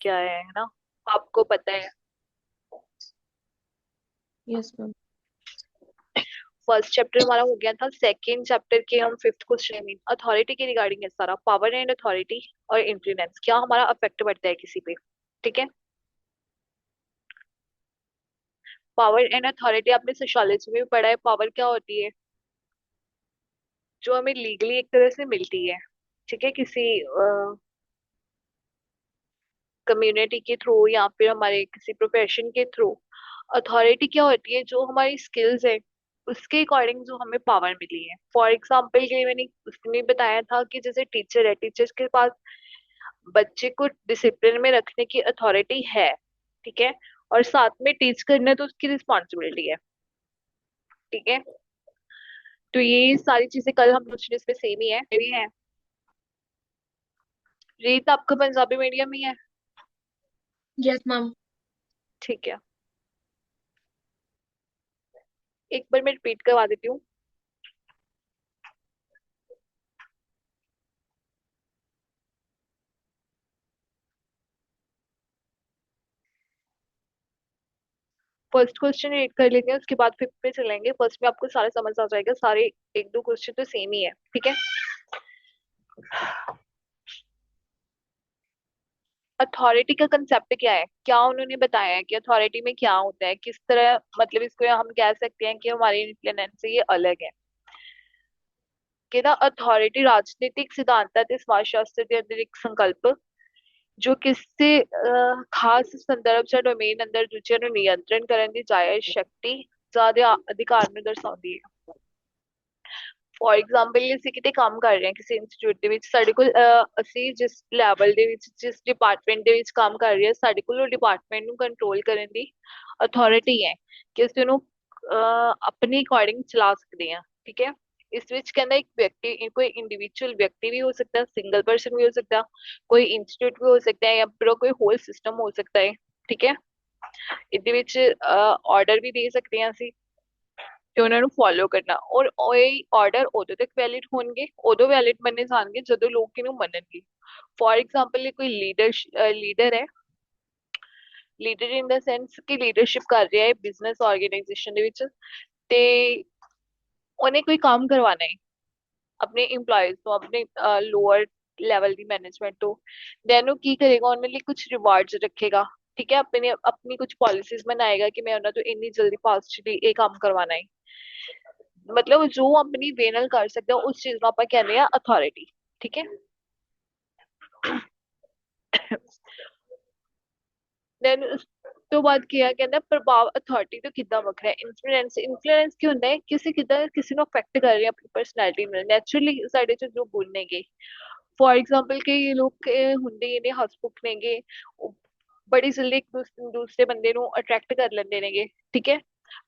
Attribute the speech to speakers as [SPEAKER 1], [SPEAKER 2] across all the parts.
[SPEAKER 1] क्या है ना? आपको पता है।
[SPEAKER 2] Yes ma'am.
[SPEAKER 1] फर्स्ट चैप्टर हमारा हो गया था। सेकंड चैप्टर के हम फिफ्थ क्वेश्चन में अथॉरिटी के रिगार्डिंग है सारा। पावर एंड अथॉरिटी और इन्फ्लुएंस, क्या हमारा अफेक्ट पड़ता है किसी पे। ठीक है। पावर एंड अथॉरिटी आपने सोशियोलॉजी में भी पढ़ा है। पावर क्या होती है? जो हमें लीगली एक तरह से मिलती है। ठीक है, किसी कम्युनिटी के थ्रू या फिर हमारे किसी प्रोफेशन के थ्रू। अथॉरिटी क्या होती है? जो हमारी स्किल्स है उसके अकॉर्डिंग जो हमें पावर मिली है। फॉर एग्जाम्पल के लिए मैंने उसमें बताया था कि जैसे टीचर है, टीचर्स के पास बच्चे को डिसिप्लिन में रखने की अथॉरिटी है। ठीक है। और साथ में टीच करना तो उसकी रिस्पॉन्सिबिलिटी है। ठीक है। तो ये सारी चीजें कल हम लोग इसमें सेम ही है, मेरी है। रीत आपका पंजाबी मीडियम ही है?
[SPEAKER 2] Yes ma'am.
[SPEAKER 1] ठीक है। एक बार मैं रिपीट करवा देती हूँ। फर्स्ट क्वेश्चन रीड कर लेंगे, उसके बाद फिफ्थ पे चलेंगे। फर्स्ट में आपको सारा समझ आ जाएगा, सारे एक दो क्वेश्चन तो सेम ही है। ठीक है। अथॉरिटी का कंसेप्ट क्या है, क्या उन्होंने बताया है कि अथॉरिटी में क्या होता है, किस तरह, मतलब इसको हम कह सकते हैं कि हमारी इन्फ्लुएंस से ये अलग है। कि ना अथॉरिटी राजनीतिक सिद्धांतात समाजशास्त्र के अंदर एक संकल्प ਜੋ ਕਿਸੇ ਖਾਸ ਸੰਦਰਭ ਜਾਂ ਡੋਮੇਨ ਅੰਦਰ ਦੂਜਿਆਂ ਨੂੰ ਨਿਯੰਤਰਣ ਕਰਨ ਦੀ ਜਾਇਜ਼ ਸ਼ਕਤੀ ਜਾਂ ਦੇ ਅਧਿਕਾਰ ਨੂੰ ਦਰਸਾਉਂਦੀ ਹੈ। ਫੋਰ ਐਗਜ਼ਾਮਪਲ ਅਸੀਂ ਕਿਤੇ ਕੰਮ ਕਰ ਰਹੇ ਹਾਂ ਕਿਸੇ ਇੰਸਟੀਚਿਊਟ ਦੇ ਵਿੱਚ, ਸਾਡੇ ਕੋਲ ਅਸੀਂ ਜਿਸ ਲੈਵਲ ਦੇ ਵਿੱਚ ਜਿਸ ਡਿਪਾਰਟਮੈਂਟ ਦੇ ਵਿੱਚ ਕੰਮ ਕਰ ਰਹੇ ਹਾਂ, ਸਾਡੇ ਕੋਲ ਉਹ ਡਿਪਾਰਟਮੈਂਟ ਨੂੰ ਕੰਟਰੋਲ ਕਰਨ ਦੀ ਅਥਾਰਟੀ ਹੈ ਕਿ ਅਸੀਂ ਉਹਨੂੰ ਆਪਣੀ ਅਕੋਰਡਿੰਗ ਚਲਾ ਸਕਦੇ ਹਾਂ। ਠੀਕ ਹੈ। ਇਸ ਵਿੱਚ ਕਹਿੰਦਾ ਇੱਕ ਵਿਅਕਤੀ, ਕੋਈ ਇੰਡੀਵਿਜੂਅਲ ਵਿਅਕਤੀ ਵੀ ਹੋ ਸਕਦਾ, ਸਿੰਗਲ ਪਰਸਨ ਵੀ ਹੋ ਸਕਦਾ, ਕੋਈ ਇੰਸਟੀਚਿਊਟ ਵੀ ਹੋ ਸਕਦਾ ਹੈ, ਜਾਂ ਫਿਰ ਕੋਈ ਹੋਲ ਸਿਸਟਮ ਹੋ ਸਕਦਾ ਹੈ। ਠੀਕ ਹੈ। ਇਹਦੇ ਵਿੱਚ ਆਰਡਰ ਵੀ ਦੇ ਸਕਦੇ ਹਾਂ ਅਸੀਂ ਤੇ ਉਹਨਾਂ ਨੂੰ ਫੋਲੋ ਕਰਨਾ। ਔਰ ਉਹ ਆਰਡਰ ਉਦੋਂ ਤੱਕ ਵੈਲਿਡ ਹੋਣਗੇ, ਉਦੋਂ ਵੈਲਿਡ ਮੰਨੇ ਜਾਣਗੇ ਜਦੋਂ ਲੋਕ ਇਹਨੂੰ ਮੰਨਣਗੇ। ਫੋਰ ਐਗਜ਼ਾਮਪਲ ਕੋਈ ਲੀਡਰ ਹੈ, ਲੀਡਰ ਇਨ ਦਾ ਸੈਂਸ ਕਿ ਲੀਡਰਸ਼ਿਪ ਕਰ ਰਿਹਾ ਹੈ ਬਿਜ਼ਨਸ ਆਰਗੇਨਾਈਜੇਸ਼ਨ ਦੇ ਵਿੱਚ, ਤੇ ਉਹਨੇ ਕੋਈ ਕੰਮ ਕਰਵਾਣਾ ਹੈ ਆਪਣੇ EMPLOYEES ਤੋਂ, ਆਪਣੇ ਲੋअर ਲੈਵਲ ਦੀ ਮੈਨੇਜਮੈਂਟ ਤੋਂ। ਦੈਨ ਉਹ ਕੀ ਕਰੇਗਾ, ਉਹਨਾਂ ਲਈ ਕੁਝ ਰਿਵਾਰਡਸ ਰੱਖੇਗਾ। ਠੀਕ ਹੈ। ਆਪਣੀ ਆਪਣੀ ਕੁਝ ਪਾਲਿਸੀਜ਼ ਬਣਾਏਗਾ ਕਿ ਮੈਂ ਉਹਨਾਂ ਤੋਂ ਇੰਨੀ ਜਲਦੀ ਫਾਸਟਲੀ ਇਹ ਕੰਮ ਕਰਵਾਣਾ ਹੈ। ਮਤਲਬ ਜੋ ਆਪਣੀ ਵੇ ਨਾਲ ਕਰ ਸਕਦਾ ਉਸ ਚੀਜ਼ ਨੂੰ ਆਪਾਂ ਕਹਿੰਦੇ ਆ ਅਥਾਰਟੀ। ਠੀਕ ਹੈ। ਦੈਨ ਉਸ ਤੋਂ ਬਾਅਦ ਕੀ ਆ, ਕਹਿੰਦਾ ਪ੍ਰਭਾਵ ਅਥਾਰਟੀ ਤੋਂ ਕਿੱਦਾਂ ਵੱਖਰਾ ਹੈ। ਇਨਫਲੂਐਂਸ, ਇਨਫਲੂਐਂਸ ਕੀ ਹੁੰਦਾ ਹੈ, ਕਿਸੇ ਕਿੱਦਾਂ ਕਿਸੇ ਨੂੰ ਅਫੈਕਟ ਕਰ ਰਿਹਾ ਆਪਣੀ ਪਰਸਨੈਲਿਟੀ ਨਾਲ। ਨੈਚੁਰਲੀ ਸਾਡੇ ਚ ਜੋ ਗੁਣ ਨੇਗੇ, ਫੋਰ ਐਗਜ਼ਾਮਪਲ ਕਈ ਲੋਕ ਹੁੰਦੇ ਨੇ ਹਸਮੁਖ ਨੇਗੇ, ਉਹ ਬੜੀ ਜਲਦੀ ਇੱਕ ਦੂਸਰੇ ਬੰਦੇ ਨੂੰ ਅਟਰੈਕਟ ਕਰ ਲੈਂਦੇ ਨੇਗੇ। ਠੀਕ ਹੈ।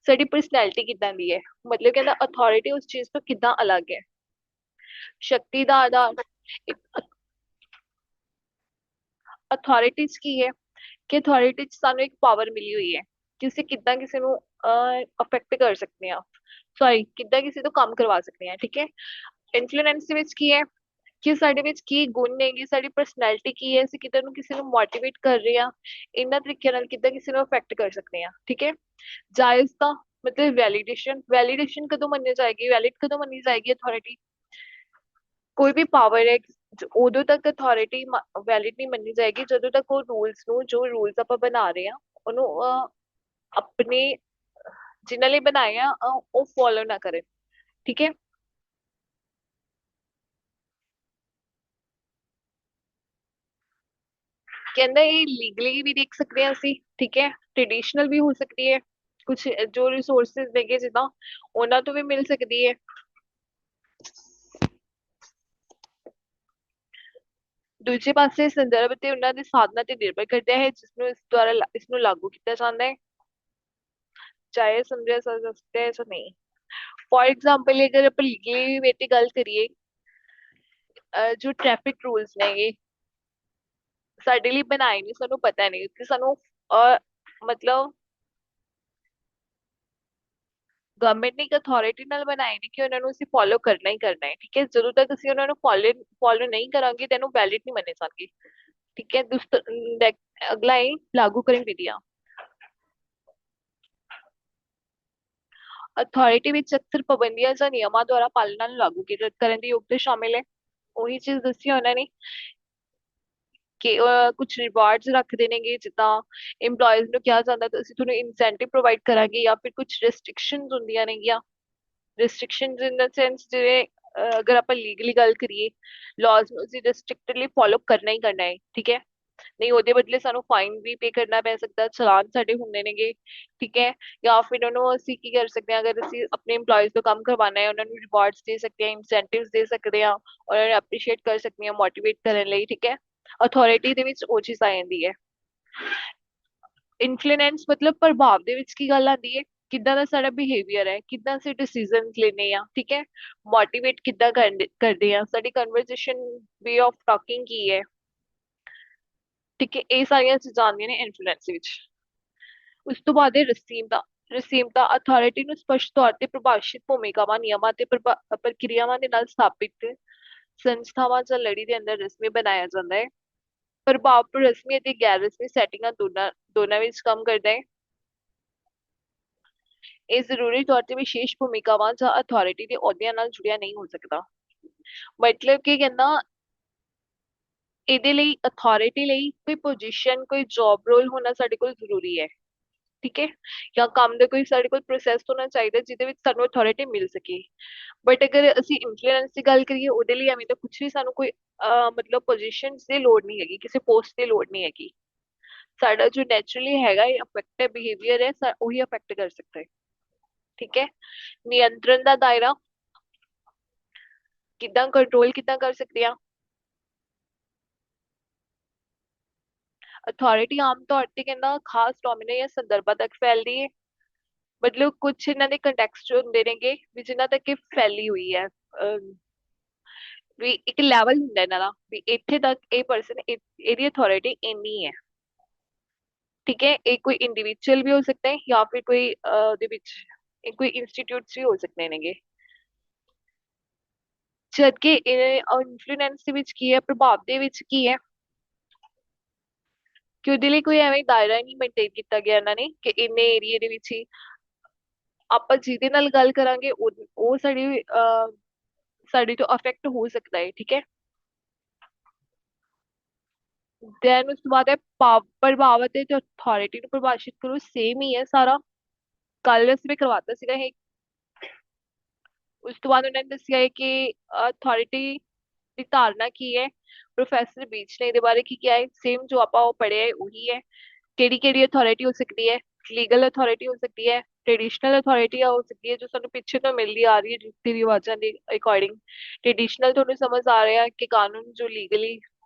[SPEAKER 1] ਸਾਡੀ ਪਰਸਨੈਲਿਟੀ ਕਿੱਦਾਂ ਦੀ ਹੈ, ਮਤਲਬ ਕਹਿੰਦਾ ਅਥਾਰਟੀ ਉਸ ਚੀਜ਼ ਤੋਂ ਕਿੱਦਾਂ ਅਲੱਗ ਹੈ। ਸ਼ਕਤੀ ਦਾ ਆਧਾਰ, ਅਥਾਰਟੀ ਚ ਕੀ ਹੈ ਕਿ ਅਥਾਰਟੀ ਚ ਸਾਨੂੰ ਇੱਕ ਪਾਵਰ ਮਿਲੀ ਹੋਈ ਹੈ ਕਿ ਅਸੀਂ ਕਿੱਦਾਂ ਕਿਸੇ ਨੂੰ ਅਫੈਕਟ ਕਰ ਸਕਦੇ ਹਾਂ, ਸੌਰੀ ਕਿੱਦਾਂ ਕਿਸੇ ਤੋਂ ਕੰਮ ਕਰਵਾ ਸਕਦੇ ਹਾਂ। ਠੀਕ ਹੈ। ਇਨਫਲੂਐਂਸ ਦੇ ਵਿੱਚ ਕੀ ਹੈ ਕਿ ਸਾਡੇ ਵਿੱਚ ਕੀ ਗੁਣ ਨੇਗੇ, ਸਾਡੀ ਪਰਸਨੈਲਿਟੀ ਕੀ ਹੈ, ਅਸੀਂ ਕਿੱਦਾਂ ਨੂੰ ਕਿਸੇ ਨੂੰ ਮੋਟੀਵੇਟ ਕਰ ਰਹੇ ਹਾਂ, ਇਹਨਾਂ ਤਰੀਕਿਆਂ ਨਾਲ ਕਿੱਦਾਂ ਕਿਸੇ ਨੂੰ ਅਫੈਕਟ ਕਰ ਸਕਦੇ ਹਾਂ। ਠੀਕ ਹੈ। ਜਾਇਜ਼ਤਾ ਮਤਲਬ ਵੈਲੀਡੇਸ਼ਨ, ਵੈਲੀਡੇਸ਼ਨ ਕਦੋਂ ਮੰਨੀ ਜਾਏਗੀ, ਵੈਲਿਡ ਕਦੋਂ ਮੰਨੀ ਜਾਏਗੀ ਅਥਾਰਟੀ। ਕੋਈ ਵੀ ਪਾਵਰ ਹੈ ਉਦੋਂ ਤੱਕ ਅਥਾਰਟੀ ਵੈਲਿਡ ਨਹੀਂ ਮੰਨੀ ਜਾਏਗੀ ਜਦੋਂ ਤੱਕ ਉਹ ਰੂਲਸ ਨੂੰ, ਜੋ ਰੂਲਸ ਆਪਾਂ ਬਣਾ ਰਹੇ ਹਾਂ ਉਹਨੂੰ ਆਪਣੇ ਜਿਨ੍ਹਾਂ ਲਈ ਬਣਾਏ ਆ ਉਹ ਫੋਲੋ ਨਾ ਕਰੇ। ਠੀਕ ਹੈ। ਕਹਿੰਦਾ ਇਹ ਲੀਗਲੀ ਵੀ ਦੇਖ ਸਕਦੇ ਹਾਂ ਅਸੀਂ। ਠੀਕ ਹੈ। ਟ੍ਰੈਡੀਸ਼ਨਲ ਵੀ ਹੋ ਸਕਦੀ ਹੈ, ਕੁਝ ਜੋ ਰਿਸੋਰਸਿਸ ਦੇਗੇ ਜਿੱਦਾਂ ਉਹਨਾਂ ਤੋਂ ਵੀ ਮਿਲ ਸਕਦੀ ਹੈ। ਦੂਜੇ ਪਾਸੇ ਸੰਦਰਭ ਤੇ ਉਹਨਾਂ ਦੇ ਸਾਧਨਾਂ ਤੇ ਨਿਰਭਰ ਕਰਦਾ ਹੈ ਜਿਸ ਨੂੰ ਇਸ ਦੁਆਰਾ ਇਸ ਨੂੰ ਲਾਗੂ ਕੀਤਾ ਜਾਂਦਾ ਹੈ, ਚਾਹੇ ਸਮਝਿਆ ਜਾ ਸਕਦਾ ਹੈ ਜਾਂ ਨਹੀਂ। ਫॉर एग्जाम्पल अगर ਆਪਾਂ ਲੀਗਲੀ ਵੇ ਤੇ ਗੱਲ ਕਰੀਏ, ਜੋ ਟ੍ਰੈਫਿਕ ਰੂਲਸ ਨੇਗੇ ਸਾਡੇ ਲਈ ਬਣਾਏ ਨਹੀਂ, ਸਾਨੂੰ ਪਤਾ ਨਹੀਂ ਕਿ ਸਾਨੂੰ ਮਤਲਬ ਗਵਰਨਮੈਂਟ ਨੇ ਇੱਕ ਅਥਾਰਟੀ ਨਾਲ ਬਣਾਏ ਨੇ ਕਿ ਉਹਨਾਂ ਨੂੰ ਅਸੀਂ ਫੋਲੋ ਕਰਨਾ ਹੀ ਕਰਨਾ ਹੈ। ਠੀਕ ਹੈ। ਜਦੋਂ ਤੱਕ ਅਸੀਂ ਉਹਨਾਂ ਨੂੰ ਫੋਲੋ ਫੋਲੋ ਨਹੀਂ ਕਰਾਂਗੇ ਤੈਨੂੰ ਵੈਲਿਡ ਨਹੀਂ ਮੰਨੇ ਜਾਣਗੇ। ਠੀਕ ਹੈ। ਅਗਲਾ ਹੈ ਲਾਗੂ ਕਰਨ ਵਿਧੀਆਂ। ਅਥਾਰਟੀ ਵਿੱਚ ਅਕਸਰ ਪਾਬੰਦੀਆਂ ਜਾਂ ਨਿਯਮਾਂ ਦੁਆਰਾ ਪਾਲਣਾ ਨੂੰ ਲਾਗੂ ਕਰਨ ਦੀ ਯੋਗਤਾ ਸ਼ਾਮਿਲ ਹੈ। ਉਹੀ ਚੀਜ਼ ਦੱਸੀ ਉਹਨਾਂ ਨੇ ਕਿ ਕੁਝ ਰਿਵਾਰਡਸ ਰੱਖਦੇ ਨੇਗੇ, ਜਿੱਦਾਂ EMPLOYEES ਨੂੰ ਕਿਹਾ ਜਾਂਦਾ ਤਾਂ ਅਸੀਂ ਤੁਹਾਨੂੰ ਇਨਸੈਂਟਿਵ ਪ੍ਰੋਵਾਈਡ ਕਰਾਂਗੇ, ਜਾਂ ਫਿਰ ਕੁਝ ਰੈਸਟ੍ਰਿਕਸ਼ਨਸ ਹੁੰਦੀਆਂ ਨੇਗੀਆਂ। ਰਿਸਟ੍ਰਿਕਸ਼ਨਸ ਇਨ ਦਾ ਸੈਂਸ ਜਿਵੇਂ ਅਗਰ ਆਪਾਂ ਲੀਗਲੀ ਗੱਲ ਕਰੀਏ, ਲਾਜ਼ ਨੂੰ ਅਸੀਂ ਰਿਸਟ੍ਰਿਕਟਡਲੀ ਫੋਲੋ ਕਰਨਾ ਹੀ ਕਰਨਾ ਹੈ, ਠੀਕ ਹੈ। ਨਹੀਂ ਉਹਦੇ ਬਦਲੇ ਸਾਨੂੰ ਫਾਈਨ ਵੀ ਪੇ ਕਰਨਾ ਪੈ ਸਕਦਾ, ਚਲਾਨ ਸਾਡੇ ਹੁੰਦੇ ਨੇਗੇ, ਠੀਕ ਹੈ। ਜਾਂ ਫਿਰ ਉਹਨੂੰ ਅਸੀਂ ਕੀ ਕਰ ਸਕਦੇ ਹਾਂ, ਅਗਰ ਅਸੀਂ ਆਪਣੇ EMPLOYEES ਤੋਂ ਕੰਮ ਕਰਵਾਉਣਾ ਹੈ, ਉਹਨਾਂ ਨੂੰ ਰਿਵਾਰਡਸ ਦੇ ਸਕਦੇ ਹਾਂ, ਇਨਸੈਂਟਿਵਸ ਦੇ ਸਕਦੇ ਹਾਂ, ਉਹਨਾਂ ਨੂੰ ਅਪਰੀਸ਼ੀਏਟ ਕਰ ਸਕਦੇ ਹਾਂ ਮੋਟੀਵੇਟ ਕਰਨ ਲਈ, ਠੀਕ ਹੈ। ਅਥਾਰਟੀ ਦੇ ਵਿੱਚ ਉਹ ਚੀਜ਼ ਆ ਜਾਂਦੀ ਹੈ। ਇਨਫਲੂਐਂਸ ਮਤਲਬ ਪ੍ਰਭਾਵ ਦੇ ਵਿੱਚ ਕੀ ਗੱਲ ਆਉਂਦੀ ਹੈ, ਕਿੱਦਾਂ ਦਾ ਸਾਡਾ ਬਿਹੇਵੀਅਰ ਹੈ, ਕਿੱਦਾਂ ਅਸੀਂ ਡਿਸੀਜਨਸ ਲੈਨੇ ਆ, ਠੀਕ ਹੈ। ਮੋਟੀਵੇਟ ਕਿੱਦਾਂ ਕਰਦੇ ਆ, ਸਾਡੀ ਕਨਵਰਸੇਸ਼ਨ ਵੇ ਆਫ ਟਾਕਿੰਗ ਕੀ ਹੈ, ਠੀਕ ਹੈ। ਇਹ ਸਾਰੀਆਂ ਚੀਜ਼ਾਂ ਆਉਂਦੀਆਂ ਨੇ ਇਨਫਲੂਐਂਸ ਵਿੱਚ। ਉਸ ਤੋਂ ਬਾਅਦ ਹੈ ਰਸੀਮਤਾ। ਰਸੀਮਤਾ ਅਥਾਰਟੀ ਨੂੰ ਸਪਸ਼ਟ ਤੌਰ ਤੇ ਪ੍ਰਭਾਸ਼ਿਤ ਭੂਮਿਕਾਵਾਂ, ਨਿਯਮਾਂ ਤੇ ਪ੍ਰਕਿਰਿਆਵਾਂ ਦੇ ਨਾਲ ਸਥਾਪਿਤ ਸੰਸਥਾਵਾਂ ਜਾਂ ਲੜੀ ਦੇ ਅੰਦਰ ਰਸਮੀ ਬਣਾਇਆ ਜਾਂਦਾ ਹੈ। ਪ੍ਰਭਾਵ ਰਸਮੀ ਅਤੇ ਗੈਰ ਰਸਮੀ ਸੈਟਿੰਗਾਂ ਦੋਨਾਂ ਵਿੱਚ ਕੰਮ ਕਰਦਾ ਹੈ। ਇਹ ਜ਼ਰੂਰੀ ਤੌਰ ਤੇ ਵਿਸ਼ੇਸ਼ ਭੂਮਿਕਾਵਾਂ ਜਾਂ ਅਥਾਰਟੀ ਦੇ ਅਹੁਦਿਆਂ ਨਾਲ ਜੁੜਿਆ ਨਹੀਂ ਹੋ ਸਕਦਾ। ਮਤਲਬ ਕਿ ਕਹਿੰਦਾ ਇਹਦੇ ਲਈ ਅਥਾਰਟੀ ਲਈ ਕੋਈ ਪੋਜੀਸ਼ਨ, ਕੋਈ ਜੌਬ ਰੋਲ ਹੋਣਾ ਸਾਡੇ ਕੋਲ ਜ਼ਰੂਰੀ ਹੈ, ਠੀਕ ਹੈ। ਜਾਂ ਕੰਮ ਦਾ ਕੋਈ ਸਾਡੇ ਕੋਲ ਪ੍ਰੋਸੈਸ ਹੋਣਾ ਚਾਹੀਦਾ ਜਿਹਦੇ ਵਿੱਚ ਸਾਨੂੰ ਅਥਾਰਟੀ ਮਿਲ ਸਕੇ। ਬਟ ਅਗਰ ਅਸੀਂ ਇਨਫਲੂਐਂਸ ਦੀ ਗੱਲ ਕਰੀਏ, ਉਹਦੇ ਲਈ ਐਵੇਂ ਤਾਂ ਕੁਝ ਵੀ ਸਾਨੂੰ ਕੋਈ ਮਤਲਬ ਪੋਜੀਸ਼ਨ ਦੀ ਲੋੜ ਨਹੀਂ ਹੈਗੀ, ਕਿਸੇ ਪੋਸਟ ਦੀ ਲੋੜ ਨਹੀਂ ਹੈਗੀ। ਸਾਡਾ ਜੋ ਨੈਚੁਰਲੀ ਹੈਗਾ ਇਹ ਅਫੈਕਟਿਵ ਬਿਹੇਵੀਅਰ ਹੈ, ਉਹੀ ਅਫੈਕਟ ਕਰ ਸਕਦਾ ਹੈ, ਠੀਕ ਹੈ। ਨਿਯੰਤਰਣ ਦਾ ਦਾਇਰਾ, ਕਿੱਦਾਂ ਕੰਟਰੋਲ ਕਿੱਦਾਂ ਕਰ ਸਕਦੇ ਆ। ਅਥਾਰਟੀ ਆਮ ਤੌਰ ਤੇ ਕਹਿੰਦਾ ਖਾਸ ਡੋਮੀਨੇ ਜਾਂ ਸੰਦਰਭਾਂ ਤੱਕ ਫੈਲਦੀ ਹੈ। ਮਤਲਬ ਕੁਝ ਇਹਨਾਂ ਦੇ ਕੰਟੈਕਸਟ ਹੁੰਦੇ ਨੇਗੇ ਵੀ ਜਿਨ੍ਹਾਂ ਤੱਕ ਇਹ ਫੈਲੀ ਹੋਈ ਹੈ। ਵੀ ਇੱਕ ਲੈਵਲ ਹੁੰਦਾ ਇਹਨਾਂ ਦਾ ਵੀ ਇੱਥੇ ਤੱਕ ਇਹ ਪਰਸਨ, ਇਹਦੀ ਅਥਾਰਟੀ ਇੰਨੀ ਹੈ, ਠੀਕ ਹੈ। ਇਹ ਕੋਈ ਇੰਡੀਵਿਜੂਅਲ ਵੀ ਹੋ ਸਕਦਾ ਹੈ ਜਾਂ ਫਿਰ ਕੋਈ ਉਹਦੇ ਵਿੱਚ ਇਹ ਕੋਈ ਇੰਸਟੀਟਿਊਟਸ ਵੀ ਹੋ ਸਕਦੇ ਨੇਗੇ। ਜਦ ਕਿ ਇਨਫਲੂਐਂਸ ਦੇ ਵਿੱਚ ਕੀ ਹੈ, ਪ੍ਰਭਾਵ ਦੇ ਵਿੱਚ ਕੀ ਹੈ ਕਿ ਉਹਦੇ ਲਈ ਕੋਈ ਐਵੇਂ ਦਾਇਰਾ ਨਹੀਂ ਮੇਨਟੇਨ ਕੀਤਾ ਗਿਆ ਇਹਨਾਂ ਨੇ ਕਿ ਇੰਨੇ ਏਰੀਏ ਦੇ ਵਿੱਚ ਹੀ ਆਪਾਂ ਜਿਹਦੇ ਨਾਲ ਗੱਲ ਕਰਾਂਗੇ ਉਹ ਸਾਡੇ ਤੋਂ ਅਫੈਕਟ ਹੋ ਸਕਦਾ ਹੈ, ਠੀਕ ਹੈ। ਦੈਨ ਉਸ ਤੋਂ ਬਾਅਦ ਹੈ ਪ੍ਰਭਾਵ ਅਤੇ ਅਥਾਰਟੀ ਨੂੰ ਪਰਿਭਾਸ਼ਿਤ ਕਰੋ, ਸੇਮ ਹੀ ਹੈ ਸਾਰਾ। ਕੱਲ ਅਸੀਂ ਵੀ ਕਰਵਾਤਾ ਸੀਗਾ ਇਹ। ਉਸ ਤੋਂ ਬਾਅਦ ਉਹਨਾਂ ਨੇ ਦੱਸਿਆ ਹੈ ਕਿ ਅਥਾਰਟੀ ਦੀ ਧਾਰਨਾ ਕੀ ਹੈ। ਪ੍ਰੋਫੈਸਰ ਬੀਚ ਨੇ ਇਹਦੇ ਬਾਰੇ ਕੀ ਕਿਹਾ ਹੈ, ਸੇਮ ਜੋ ਆਪਾਂ ਉਹ ਪੜ੍ਹਿਆ ਹੈ ਉਹੀ ਹੈ। ਕਿਹੜੀ ਕਿਹੜੀ ਅਥਾਰਟੀ ਹੋ ਸਕਦੀ ਹੈ, ਲੀਗਲ ਅਥਾਰਟੀ ਹੋ ਸਕਦੀ ਹੈ, ਟ੍ਰੈਡੀਸ਼ਨਲ ਅਥਾਰਟੀ ਹੋ ਸਕਦੀ ਹੈ ਜੋ ਸਾਨੂੰ ਪਿੱਛੇ ਤੋਂ ਮਿਲਦੀ ਆ ਰਹੀ ਹੈ ਰੀਤੀ ਰਿਵਾਜਾਂ ਦੇ ਅਕੋਰਡਿੰਗ। ਟ੍ਰੈਡੀਸ਼ਨਲ ਤੁਹਾਨੂੰ ਸਮਝ ਆ ਰਿਹਾ ਕਿ ਕਾਨੂੰਨ ਜੋ ਲੀਗਲੀ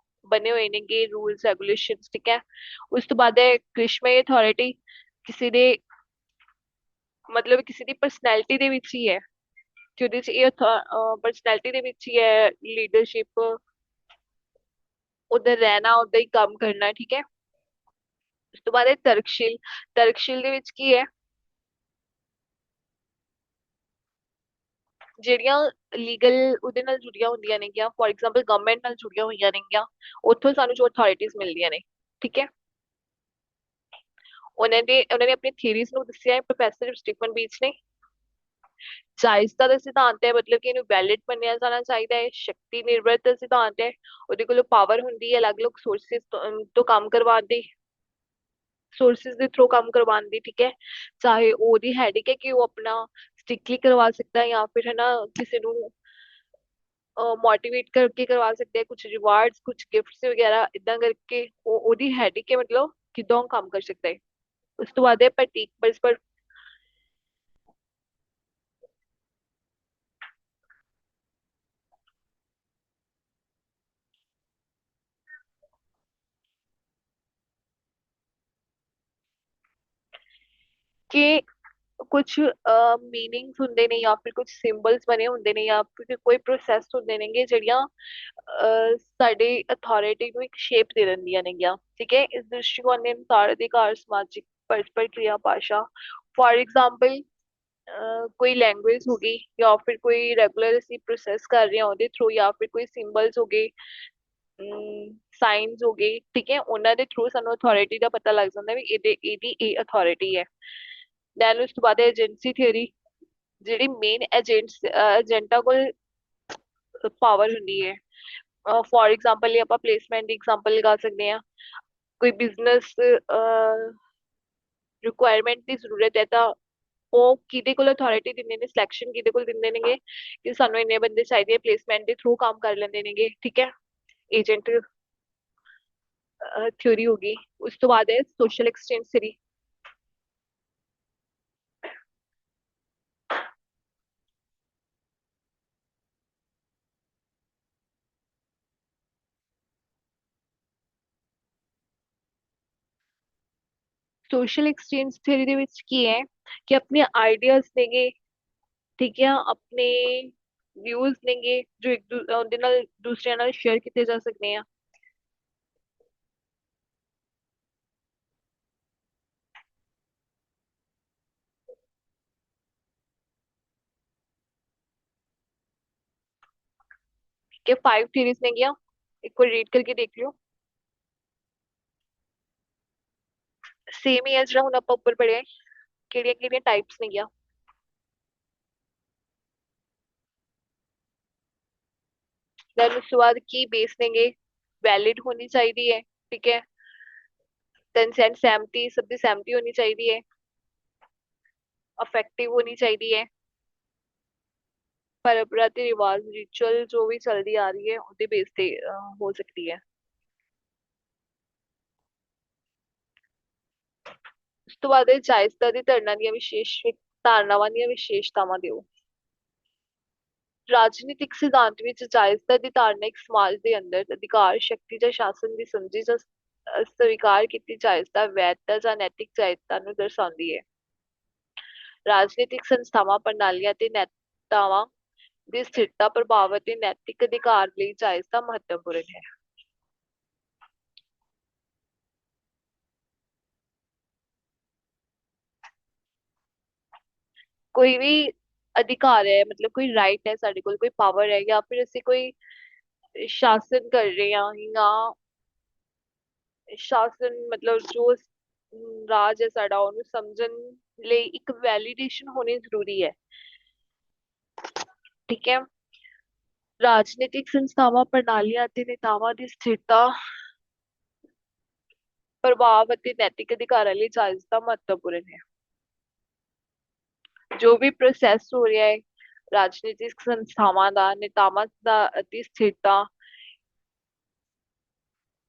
[SPEAKER 1] ਬਣੇ ਹੋਏ ਨੇਗੇ, ਰੂਲਸ ਰੈਗੂਲੇਸ਼ਨਸ, ਠੀਕ ਹੈ। ਉਸ ਤੋਂ ਬਾਅਦ ਹੈ ਕ੍ਰਿਸ਼ਮਈ ਅਥਾਰਟੀ, ਕਿਸੇ ਦੇ ਮਤਲਬ ਕਿਸੇ ਦੀ ਪਰਸਨੈਲਿਟੀ ਦੇ ਵਿੱਚ ਹੀ ਹੈ ਕਿ ਉਹਦੇ ਚ ਇਹ ਪਰਸਨੈਲਿਟੀ ਦੇ ਵਿੱਚ ਹੀ ਹੈ ਲੀਡਰਸ਼ਿਪ, ਉਧਰ ਰਹਿਣਾ, ਉਧਰ ਹੀ ਕੰਮ ਕਰਨਾ, ਠੀਕ ਹੈ। ਉਸ ਤੋਂ ਬਾਅਦ ਹੈ ਤਰਕਸ਼ੀਲ। ਤਰਕਸ਼ੀਲ ਦੇ ਵਿੱਚ ਕੀ ਹੈ, ਜਿਹੜੀਆਂ ਲੀਗਲ ਉਹਦੇ ਨਾਲ ਜੁੜੀਆਂ ਹੁੰਦੀਆਂ ਨੇਗੀਆਂ, ਫੋਰ ਐਗਜ਼ਾਮਪਲ ਗਵਰਨਮੈਂਟ ਨਾਲ ਜੁੜੀਆਂ ਹੋਈਆਂ ਨੇਗੀਆਂ, ਉੱਥੋਂ ਸਾਨੂੰ ਜੋ ਅਥਾਰਟੀਜ਼ ਮਿਲਦੀਆਂ ਨੇ, ਠੀਕ ਹੈ। ਉਹਨਾਂ ਨੇ ਆਪਣੀ ਥਿਊਰੀਜ਼ ਨੂੰ ਦੱਸਿਆ ਹੈ ਪ੍ਰੋਫੈਸਰ ਸਟੀਫਨ ਬੀਚ ਨੇ। ਜਾਇਜ਼ਤਾ ਦਾ ਸਿਧਾਂਤ ਹੈ, ਮਤਲਬ ਕਿ ਇਹਨੂੰ ਵੈਲਿਡ ਮੰਨਿਆ ਜਾਣਾ ਚਾਹੀਦਾ ਹੈ। ਸ਼ਕਤੀ ਨਿਰਭਰ ਦਾ ਸਿਧਾਂਤ ਹੈ, ਉਹਦੇ ਕੋਲ ਪਾਵਰ ਹੁੰਦੀ ਹੈ ਅਲੱਗ-ਅਲੱਗ ਸੋਰਸਿਸ ਤੋਂ ਕੰਮ ਕਰਵਾਉਣ ਦੀ, ਸੋਰਸਿਸ ਦੇ ਥਰੂ ਕੰਮ ਕਰਵਾਉਣ ਦੀ, ਠੀਕ ਹੈ। ਚਾਹੇ ਉਹਦੀ ਹੈਡਿਕ ਹੈ ਕਿ ਉਹ ਆਪਣਾ ਸਟ੍ਰਿਕਟਲੀ ਕਰਵਾ ਸਕਦਾ ਹੈ ਜਾਂ ਫਿਰ ਹੈ ਨਾ ਕਿਸੇ ਨੂੰ ਮੋਟੀਵੇਟ ਕਰਕੇ ਕਰਵਾ ਸਕਦੇ ਆ, ਕੁਝ ਰਿਵਾਰਡਸ, ਕੁਝ ਗਿਫਟਸ ਵਗੈਰਾ ਇਦਾਂ ਕਰਕੇ ਉਹਦੀ ਹੈਡਿਕ ਹੈ, ਮਤਲਬ ਕਿਦਾਂ ਉਹ ਕੰਮ ਕਰ ਸਕਦਾ ਹੈ। ਉਸ ਤੋਂ ਬਾਅਦ ਹੈ ਪ੍ਰਤੀਕ ਪਰਸਪਰ। ਕਿ ਕੁਝ ਮੀਨਿੰਗਸ ਹੁੰਦੇ ਨੇ ਜਾਂ ਫਿਰ ਕੁਝ ਸਿੰਬਲਸ ਬਣੇ ਹੁੰਦੇ ਨੇ ਜਾਂ ਫਿਰ ਕੋਈ ਪ੍ਰੋਸੈਸ ਹੁੰਦੇ ਨੇਗੇ ਜਿਹੜੀਆਂ ਸਾਡੇ ਅਥਾਰਟੀ ਨੂੰ ਇੱਕ ਸ਼ੇਪ ਦੇ ਦਿੰਦੀਆਂ ਨੇਗੀਆਂ, ਠੀਕ ਹੈ। ਇਸ ਦ੍ਰਿਸ਼ਟੀਕੋਣ ਦੇ ਅਨੁਸਾਰ ਅਧਿਕਾਰ, ਸਮਾਜਿਕ ਪਰਸਪਰ ਕ੍ਰਿਆ, ਭਾਸ਼ਾ, ਫॉर एग्जाम्पल ਕੋਈ ਲੈਂਗੁਏਜ ਹੋ ਗਈ ਜਾਂ ਫਿਰ ਕੋਈ ਰੈਗੂਲਰ ਅਸੀਂ ਪ੍ਰੋਸੈਸ ਕਰ ਰਹੇ ਹਾਂ ਉਹਦੇ ਥਰੂ, ਜਾਂ ਫਿਰ ਕੋਈ ਸਿੰਬਲਸ ਹੋ ਗਏ, ਸਾਈਨਸ ਹੋ ਗਏ, ਠੀਕ ਹੈ, ਉਹਨਾਂ ਦੇ ਥਰੂ ਸਾਨੂੰ ਅਥਾਰਟੀ ਦਾ ਪਤਾ ਲੱਗ ਜਾਂਦਾ ਵੀ ਇਹਦੀ ਇਹ ਅਥਾਰਟੀ ਹੈ। ਦੈਨ ਉਸ ਤੋਂ ਬਾਅਦ ਏਜੰਸੀ ਥਿਊਰੀ, ਜਿਹੜੀ ਮੇਨ ਏਜੰਟਾਂ ਕੋਲ ਪਾਵਰ ਹੁੰਦੀ ਹੈ। ਫੋਰ ਐਗਜ਼ਾਮਪਲ ਲਈ ਆਪਾਂ ਪਲੇਸਮੈਂਟ ਦੀ ਐਗਜ਼ਾਮਪਲ ਲਗਾ ਸਕਦੇ ਹਾਂ। ਕੋਈ ਬਿਜ਼ਨਸ ਰਿਕੁਆਇਰਮੈਂਟ ਦੀ ਜ਼ਰੂਰਤ ਹੈ ਤਾਂ ਉਹ ਕਿਹਦੇ ਕੋਲ ਅਥਾਰਟੀ ਦਿੰਦੇ ਨੇ, ਸਿਲੈਕਸ਼ਨ ਕਿਹਦੇ ਕੋਲ ਦਿੰਦੇ ਨੇਗੇ ਕਿ ਸਾਨੂੰ ਇੰਨੇ ਬੰਦੇ ਚਾਹੀਦੇ ਆ, ਪਲੇਸਮੈਂਟ ਦੇ ਥਰੂ ਕੰਮ ਕਰ ਲੈਂਦੇ ਨੇਗੇ, ਠੀਕ ਹੈ। ਏਜੰਟ ਥਿਊਰੀ ਹੋਗੀ। ਉਸ ਤੋਂ ਬਾਅਦ ਹੈ social exchange theory. Social exchange theory ਦੇ ਵਿੱਚ ਕੀ ਹੈ ਕਿ ਆਪਣੇ ਆਈਡੀਆਜ਼ ਨੇਗੇ, ਠੀਕ ਹੈ, ਆਪਣੇ ਵਿਊਜ਼ ਨੇਗੇ ਜੋ ਉਹਦੇ ਨਾਲ ਦੂਸਰਿਆਂ ਨਾਲ ਸ਼ੇਅਰ ਕੀਤੇ ਜਾ ਸਕਦੇ ਆ। ठीक है, 5 थ्योरीज ने गया, एक बार रीड करके देख लियो। सेम ही है ਜਿਹੜਾ ਹੁਣ ਆਪਾਂ ਉੱਪਰ ਪੜਿਆ, ਕਿਹੜੀਆਂ ਕਿਹੜੀਆਂ ਟਾਈਪਸ ਨੇ ਗਿਆ। ਦੈਨ ਉਸ ਤੋਂ ਬਾਅਦ ਕੀ ਬੇਸ ਨੇਗੇ, ਵੈਲਿਡ ਹੋਣੀ ਚਾਹੀਦੀ ਹੈ, ਠੀਕ ਹੈ। ਕੰਸੈਂਟ ਸਹਿਮਤੀ, ਸਭ ਦੀ ਸਹਿਮਤੀ ਹੋਣੀ ਚਾਹੀਦੀ ਹੈ। ਅਫੈਕਟਿਵ ਹੋਣੀ ਚਾਹੀਦੀ ਹੈ। ਪਰੰਪਰਾ ਤੇ ਰਿਵਾਜ ਰਿਚੁਅਲ ਜੋ ਵੀ ਚੱਲਦੀ ਆ ਰਹੀ ਹੈ ਉਹਦੇ ਬੇਸ ਤੇ ਹੋ ਸਕਦੀ ਹੈ। ਉਸ ਤੋਂ ਬਾਅਦ ਜਾਇਜ਼ਤਾ ਦੀ ਧਾਰਨਾ ਦੀਆਂ ਵਿਸ਼ੇਸ਼ ਧਾਰਨਾਵਾਂ ਦੀਆਂ ਵਿਸ਼ੇਸ਼ਤਾਵਾਂ ਦਿਓ। ਰਾਜਨੀਤਿਕ ਸਿਧਾਂਤ ਵਿੱਚ ਜਾਇਜ਼ਤਾ ਦੀ ਧਾਰਨਾ ਇੱਕ ਸਮਾਜ ਦੇ ਅੰਦਰ ਅਧਿਕਾਰ, ਸ਼ਕਤੀ ਜਾਂ ਸ਼ਾਸਨ ਦੀ ਸਮਝੀ ਜਾਂ ਸਵੀਕਾਰ ਕੀਤੀ ਜਾਇਜ਼ਤਾ, ਵੈਧਤਾ ਜਾਂ ਨੈਤਿਕ ਜਾਇਜ਼ਤਾ ਨੂੰ ਦਰਸਾਉਂਦੀ ਹੈ। ਰਾਜਨੀਤਿਕ ਸੰਸਥਾਵਾਂ, ਪ੍ਰਣਾਲੀਆਂ ਤੇ ਨੇਤਾਵਾਂ ਦੀ ਸਥਿਰਤਾ, ਪ੍ਰਭਾਵ ਅਤੇ ਨੈਤਿਕ ਅਧਿਕਾਰ ਲਈ ਜਾਇਜ਼ਤਾ ਮਹੱਤਵਪੂਰਨ ਹੈ। ਕੋਈ ਵੀ ਅਧਿਕਾਰ ਹੈ, ਮਤਲਬ ਕੋਈ ਰਾਈਟ ਹੈ ਸਾਡੇ ਕੋਲ, ਕੋਈ ਪਾਵਰ ਹੈ, ਜਾਂ ਫਿਰ ਅਸੀਂ ਕੋਈ ਸ਼ਾਸਨ ਕਰ ਰਹੇ ਹਾਂ, ਜਾਂ ਸ਼ਾਸਨ ਮਤਲਬ ਜੋ ਰਾਜ ਹੈ ਸਾਡਾ ਉਹਨੂੰ ਸਮਝਣ ਲਈ ਇੱਕ ਵੈਲੀਡੇਸ਼ਨ ਹੋਣੀ ਜ਼ਰੂਰੀ ਹੈ, ਠੀਕ ਹੈ। ਰਾਜਨੀਤਿਕ ਸੰਸਥਾਵਾਂ, ਪ੍ਰਣਾਲੀਆਂ ਅਤੇ ਨੇਤਾਵਾਂ ਦੀ ਸਥਿਰਤਾ, ਪ੍ਰਭਾਵ ਅਤੇ ਨੈਤਿਕ ਅਧਿਕਾਰਾਂ ਲਈ ਜਾਇਜ਼ਤਾ ਮਹੱਤਵਪੂਰਨ ਹੈ। ਜੋ ਵੀ ਪ੍ਰੋਸੈਸ ਹੋ ਰਿਹਾ ਹੈ ਰਾਜਨੀਤਿਕ ਸੰਸਥਾਵਾਂ ਦਾ, ਨੇਤਾਵਾਂ ਦਾ ਅਤੇ ਸਥਿਰਤਾ,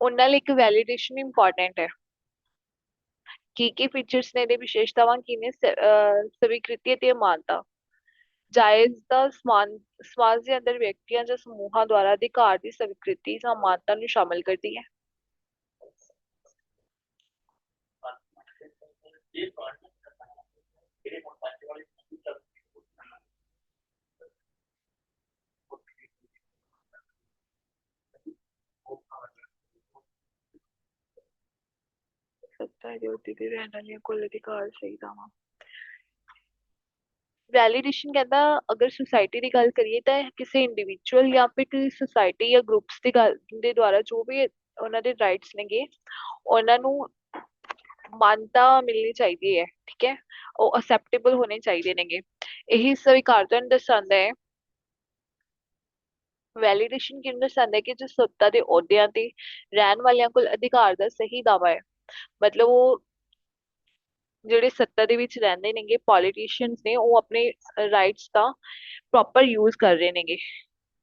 [SPEAKER 1] ਉਹਨਾਂ ਲਈ ਇੱਕ ਵੈਲੀਡੇਸ਼ਨ ਇੰਪੋਰਟੈਂਟ ਹੈ। ਕੀ ਫੀਚਰਸ ਨੇ, ਇਹਦੇ ਵਿਸ਼ੇਸ਼ਤਾਵਾਂ ਕੀ ਨੇ, ਸਵੀਕ੍ਰਿਤੀ ਅਤੇ ਮਾਨਤਾ। ਜਾਇਜ਼ ਦਾ ਸਮਾਜ ਦੇ ਅੰਦਰ ਵਿਅਕਤੀਆਂ ਜਾਂ ਸਮੂਹਾਂ ਦੁਆਰਾ ਅਧਿਕਾਰ ਦੀ ਸਵੀਕ੍ਰਿਤੀ ਜਾਂ ਮਾਨਤਾ ਨੂੰ ਸ਼ਾਮਲ ਕਰਦੀ ਹੈ। ਸੱਤਾ ਜੋਤੀ ਦੇ ਰਹਿਣ ਵਾਲੀਆਂ ਕੁੱਲ ਅਧਿਕਾਰ ਚਾਹੀਦਾਵਾਂ। ਵੈਲੀਡੇਸ਼ਨ ਕਹਿੰਦਾ ਅਗਰ ਸੁਸਾਇਟੀ ਦੀ ਗੱਲ ਕਰੀਏ ਤਾਂ ਕਿਸੇ ਇੰਡੀਵਿਜੂਅਲ ਜਾਂ ਫਿਰ ਕਿਸੇ ਸੁਸਾਇਟੀ ਜਾਂ ਗਰੁੱਪਸ ਦੀ ਗੱਲ ਦੇ ਦੁਆਰਾ ਜੋ ਵੀ ਉਹਨਾਂ ਦੇ ਰਾਈਟਸ ਨੇਗੇ ਉਹਨਾਂ ਨੂੰ ਮਾਨਤਾ ਮਿਲਣੀ ਚਾਹੀਦੀ ਹੈ, ਠੀਕ ਹੈ, ਉਹ ਅਸੈਪਟੇਬਲ ਹੋਣੇ ਚਾਹੀਦੇ ਨੇਗੇ। ਇਹੀ ਸਵੀਕਾਰਤਾ ਨੂੰ ਦਰਸਾਉਂਦਾ ਹੈ। ਵੈਲੀਡੇਸ਼ਨ ਕਿਹਨੂੰ ਦਰਸਾਉਂਦਾ ਹੈ ਕਿ ਜੋ ਸੱਤਾ ਦੇ ਅਹੁਦਿਆਂ ਤੇ ਰਹਿਣ ਵਾਲਿਆਂ ਕੋਲ ਅਧਿਕਾਰ ਦਾ ਸਹੀ ਦਾਵਾ ਹੈ, ਮਤਲਬ ਉਹ ਜਿਹੜੇ ਸੱਤਾ ਦੇ ਵਿੱਚ ਰਹਿੰਦੇ ਨੇਗੇ ਪੋਲੀਟੀਸ਼ੀਅਨਸ ਨੇ ਉਹ ਆਪਣੇ ਰਾਈਟਸ ਦਾ ਪ੍ਰੋਪਰ ਯੂਜ਼ ਕਰ ਰਹੇ ਨੇਗੇ,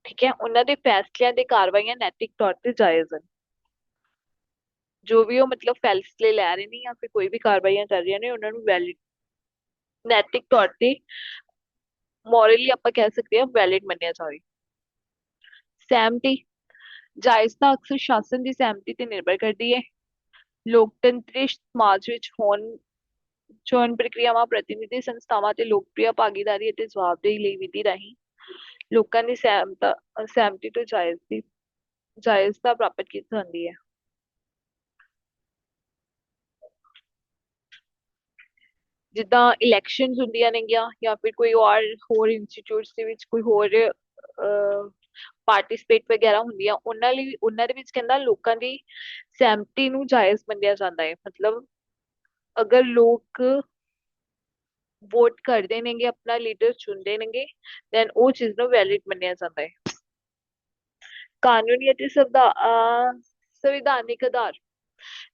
[SPEAKER 1] ਠੀਕ ਹੈ, ਉਹਨਾਂ ਦੇ ਫੈਸਲਿਆਂ ਤੇ ਕਾਰਵਾਈਆਂ ਨੈਤਿਕ ਤੌਰ ਤੇ ਜਾਇਜ਼ ਹਨ। ਜੋ ਵੀ ਉਹ ਮਤਲਬ ਫੈਸਲੇ ਲੈ ਰਹੇ ਨੇ ਜਾਂ ਫਿਰ ਕੋਈ ਵੀ ਕਾਰਵਾਈਆਂ ਕਰ ਰਹੀਆਂ ਨੇ ਉਹਨਾਂ ਨੂੰ ਵੈਲਿਡ, ਨੈਤਿਕ ਤੌਰ ਤੇ ਮੋਰਲੀ ਆਪਾਂ ਕਹਿ ਸਕਦੇ ਹਾਂ ਵੈਲਿਡ ਮੰਨਿਆ ਜਾਵੇ। ਸਹਿਮਤੀ, ਜਾਇਜ਼ਤਾ ਅਕਸਰ ਸ਼ਾਸਨ ਦੀ ਸਹਿਮਤੀ ਤੇ ਨਿਰਭਰ ਕਰਦੀ ਹੈ। ਲੋਕਤੰਤਰੀ ਸਮਾਜ ਵਿੱਚ ਚੋਣ ਪ੍ਰਕਿਰਿਆਵਾਂ, ਪ੍ਰਤੀਨਿਧੀ ਸੰਸਥਾਵਾਂ ਤੇ ਲੋਕਪ੍ਰਿय ਭਾਗੀਦਾਰੀ ਅਤੇ ਜਵਾਬਦੇਹੀ ਲਈ ਵਿਧੀ ਰਾਹੀਂ ਲੋਕਾਂ ਦੀ ਸਹਿਮਤੀ ਤੋਂ ਜਾਇਜ਼ਤਾ ਪ੍ਰਾਪਤ ਕੀਤੀ ਜਾਂਦੀ ਹੈ। ਜਿੱਦਾਂ ਇਲੈਕਸ਼ਨਸ ਹੁੰਦੀਆਂ ਨੇਗੀਆਂ ਜਾਂ ਫਿਰ ਕੋਈ ਹੋਰ ਇੰਸਟੀਚਿਊਟਸ ਦੇ ਵਿੱਚ ਕੋਈ ਹੋਰ ਪਾਰਟਿਸਿਪੇਟ ਵਗੈਰਾ ਹੁੰਦੀਆਂ, ਉਹਨਾਂ ਲਈ ਉਹਨਾਂ ਦੇ ਵਿੱਚ ਕਹਿੰਦਾ ਲੋਕਾਂ ਦੀ ਸਹਿਮਤੀ ਨੂੰ ਜਾਇਜ਼ ਮੰਨਿਆ ਜਾਂਦਾ ਹੈ। ਮਤਲਬ ਅਗਰ ਲੋਕ ਵੋਟ ਕਰਦੇ ਨੇਗੇ, ਆਪਣਾ ਲੀਡਰ ਚੁਣਦੇ ਨੇਗੇ, ਦੈਨ ਉਹ ਚੀਜ਼ ਨੂੰ ਵੈਲਿਡ ਮੰਨਿਆ ਜਾਂਦਾ ਹੈ। ਕਾਨੂੰਨੀ ਅਤੇ ਸੰਵਿਧਾਨਿਕ ਆਧਾਰ।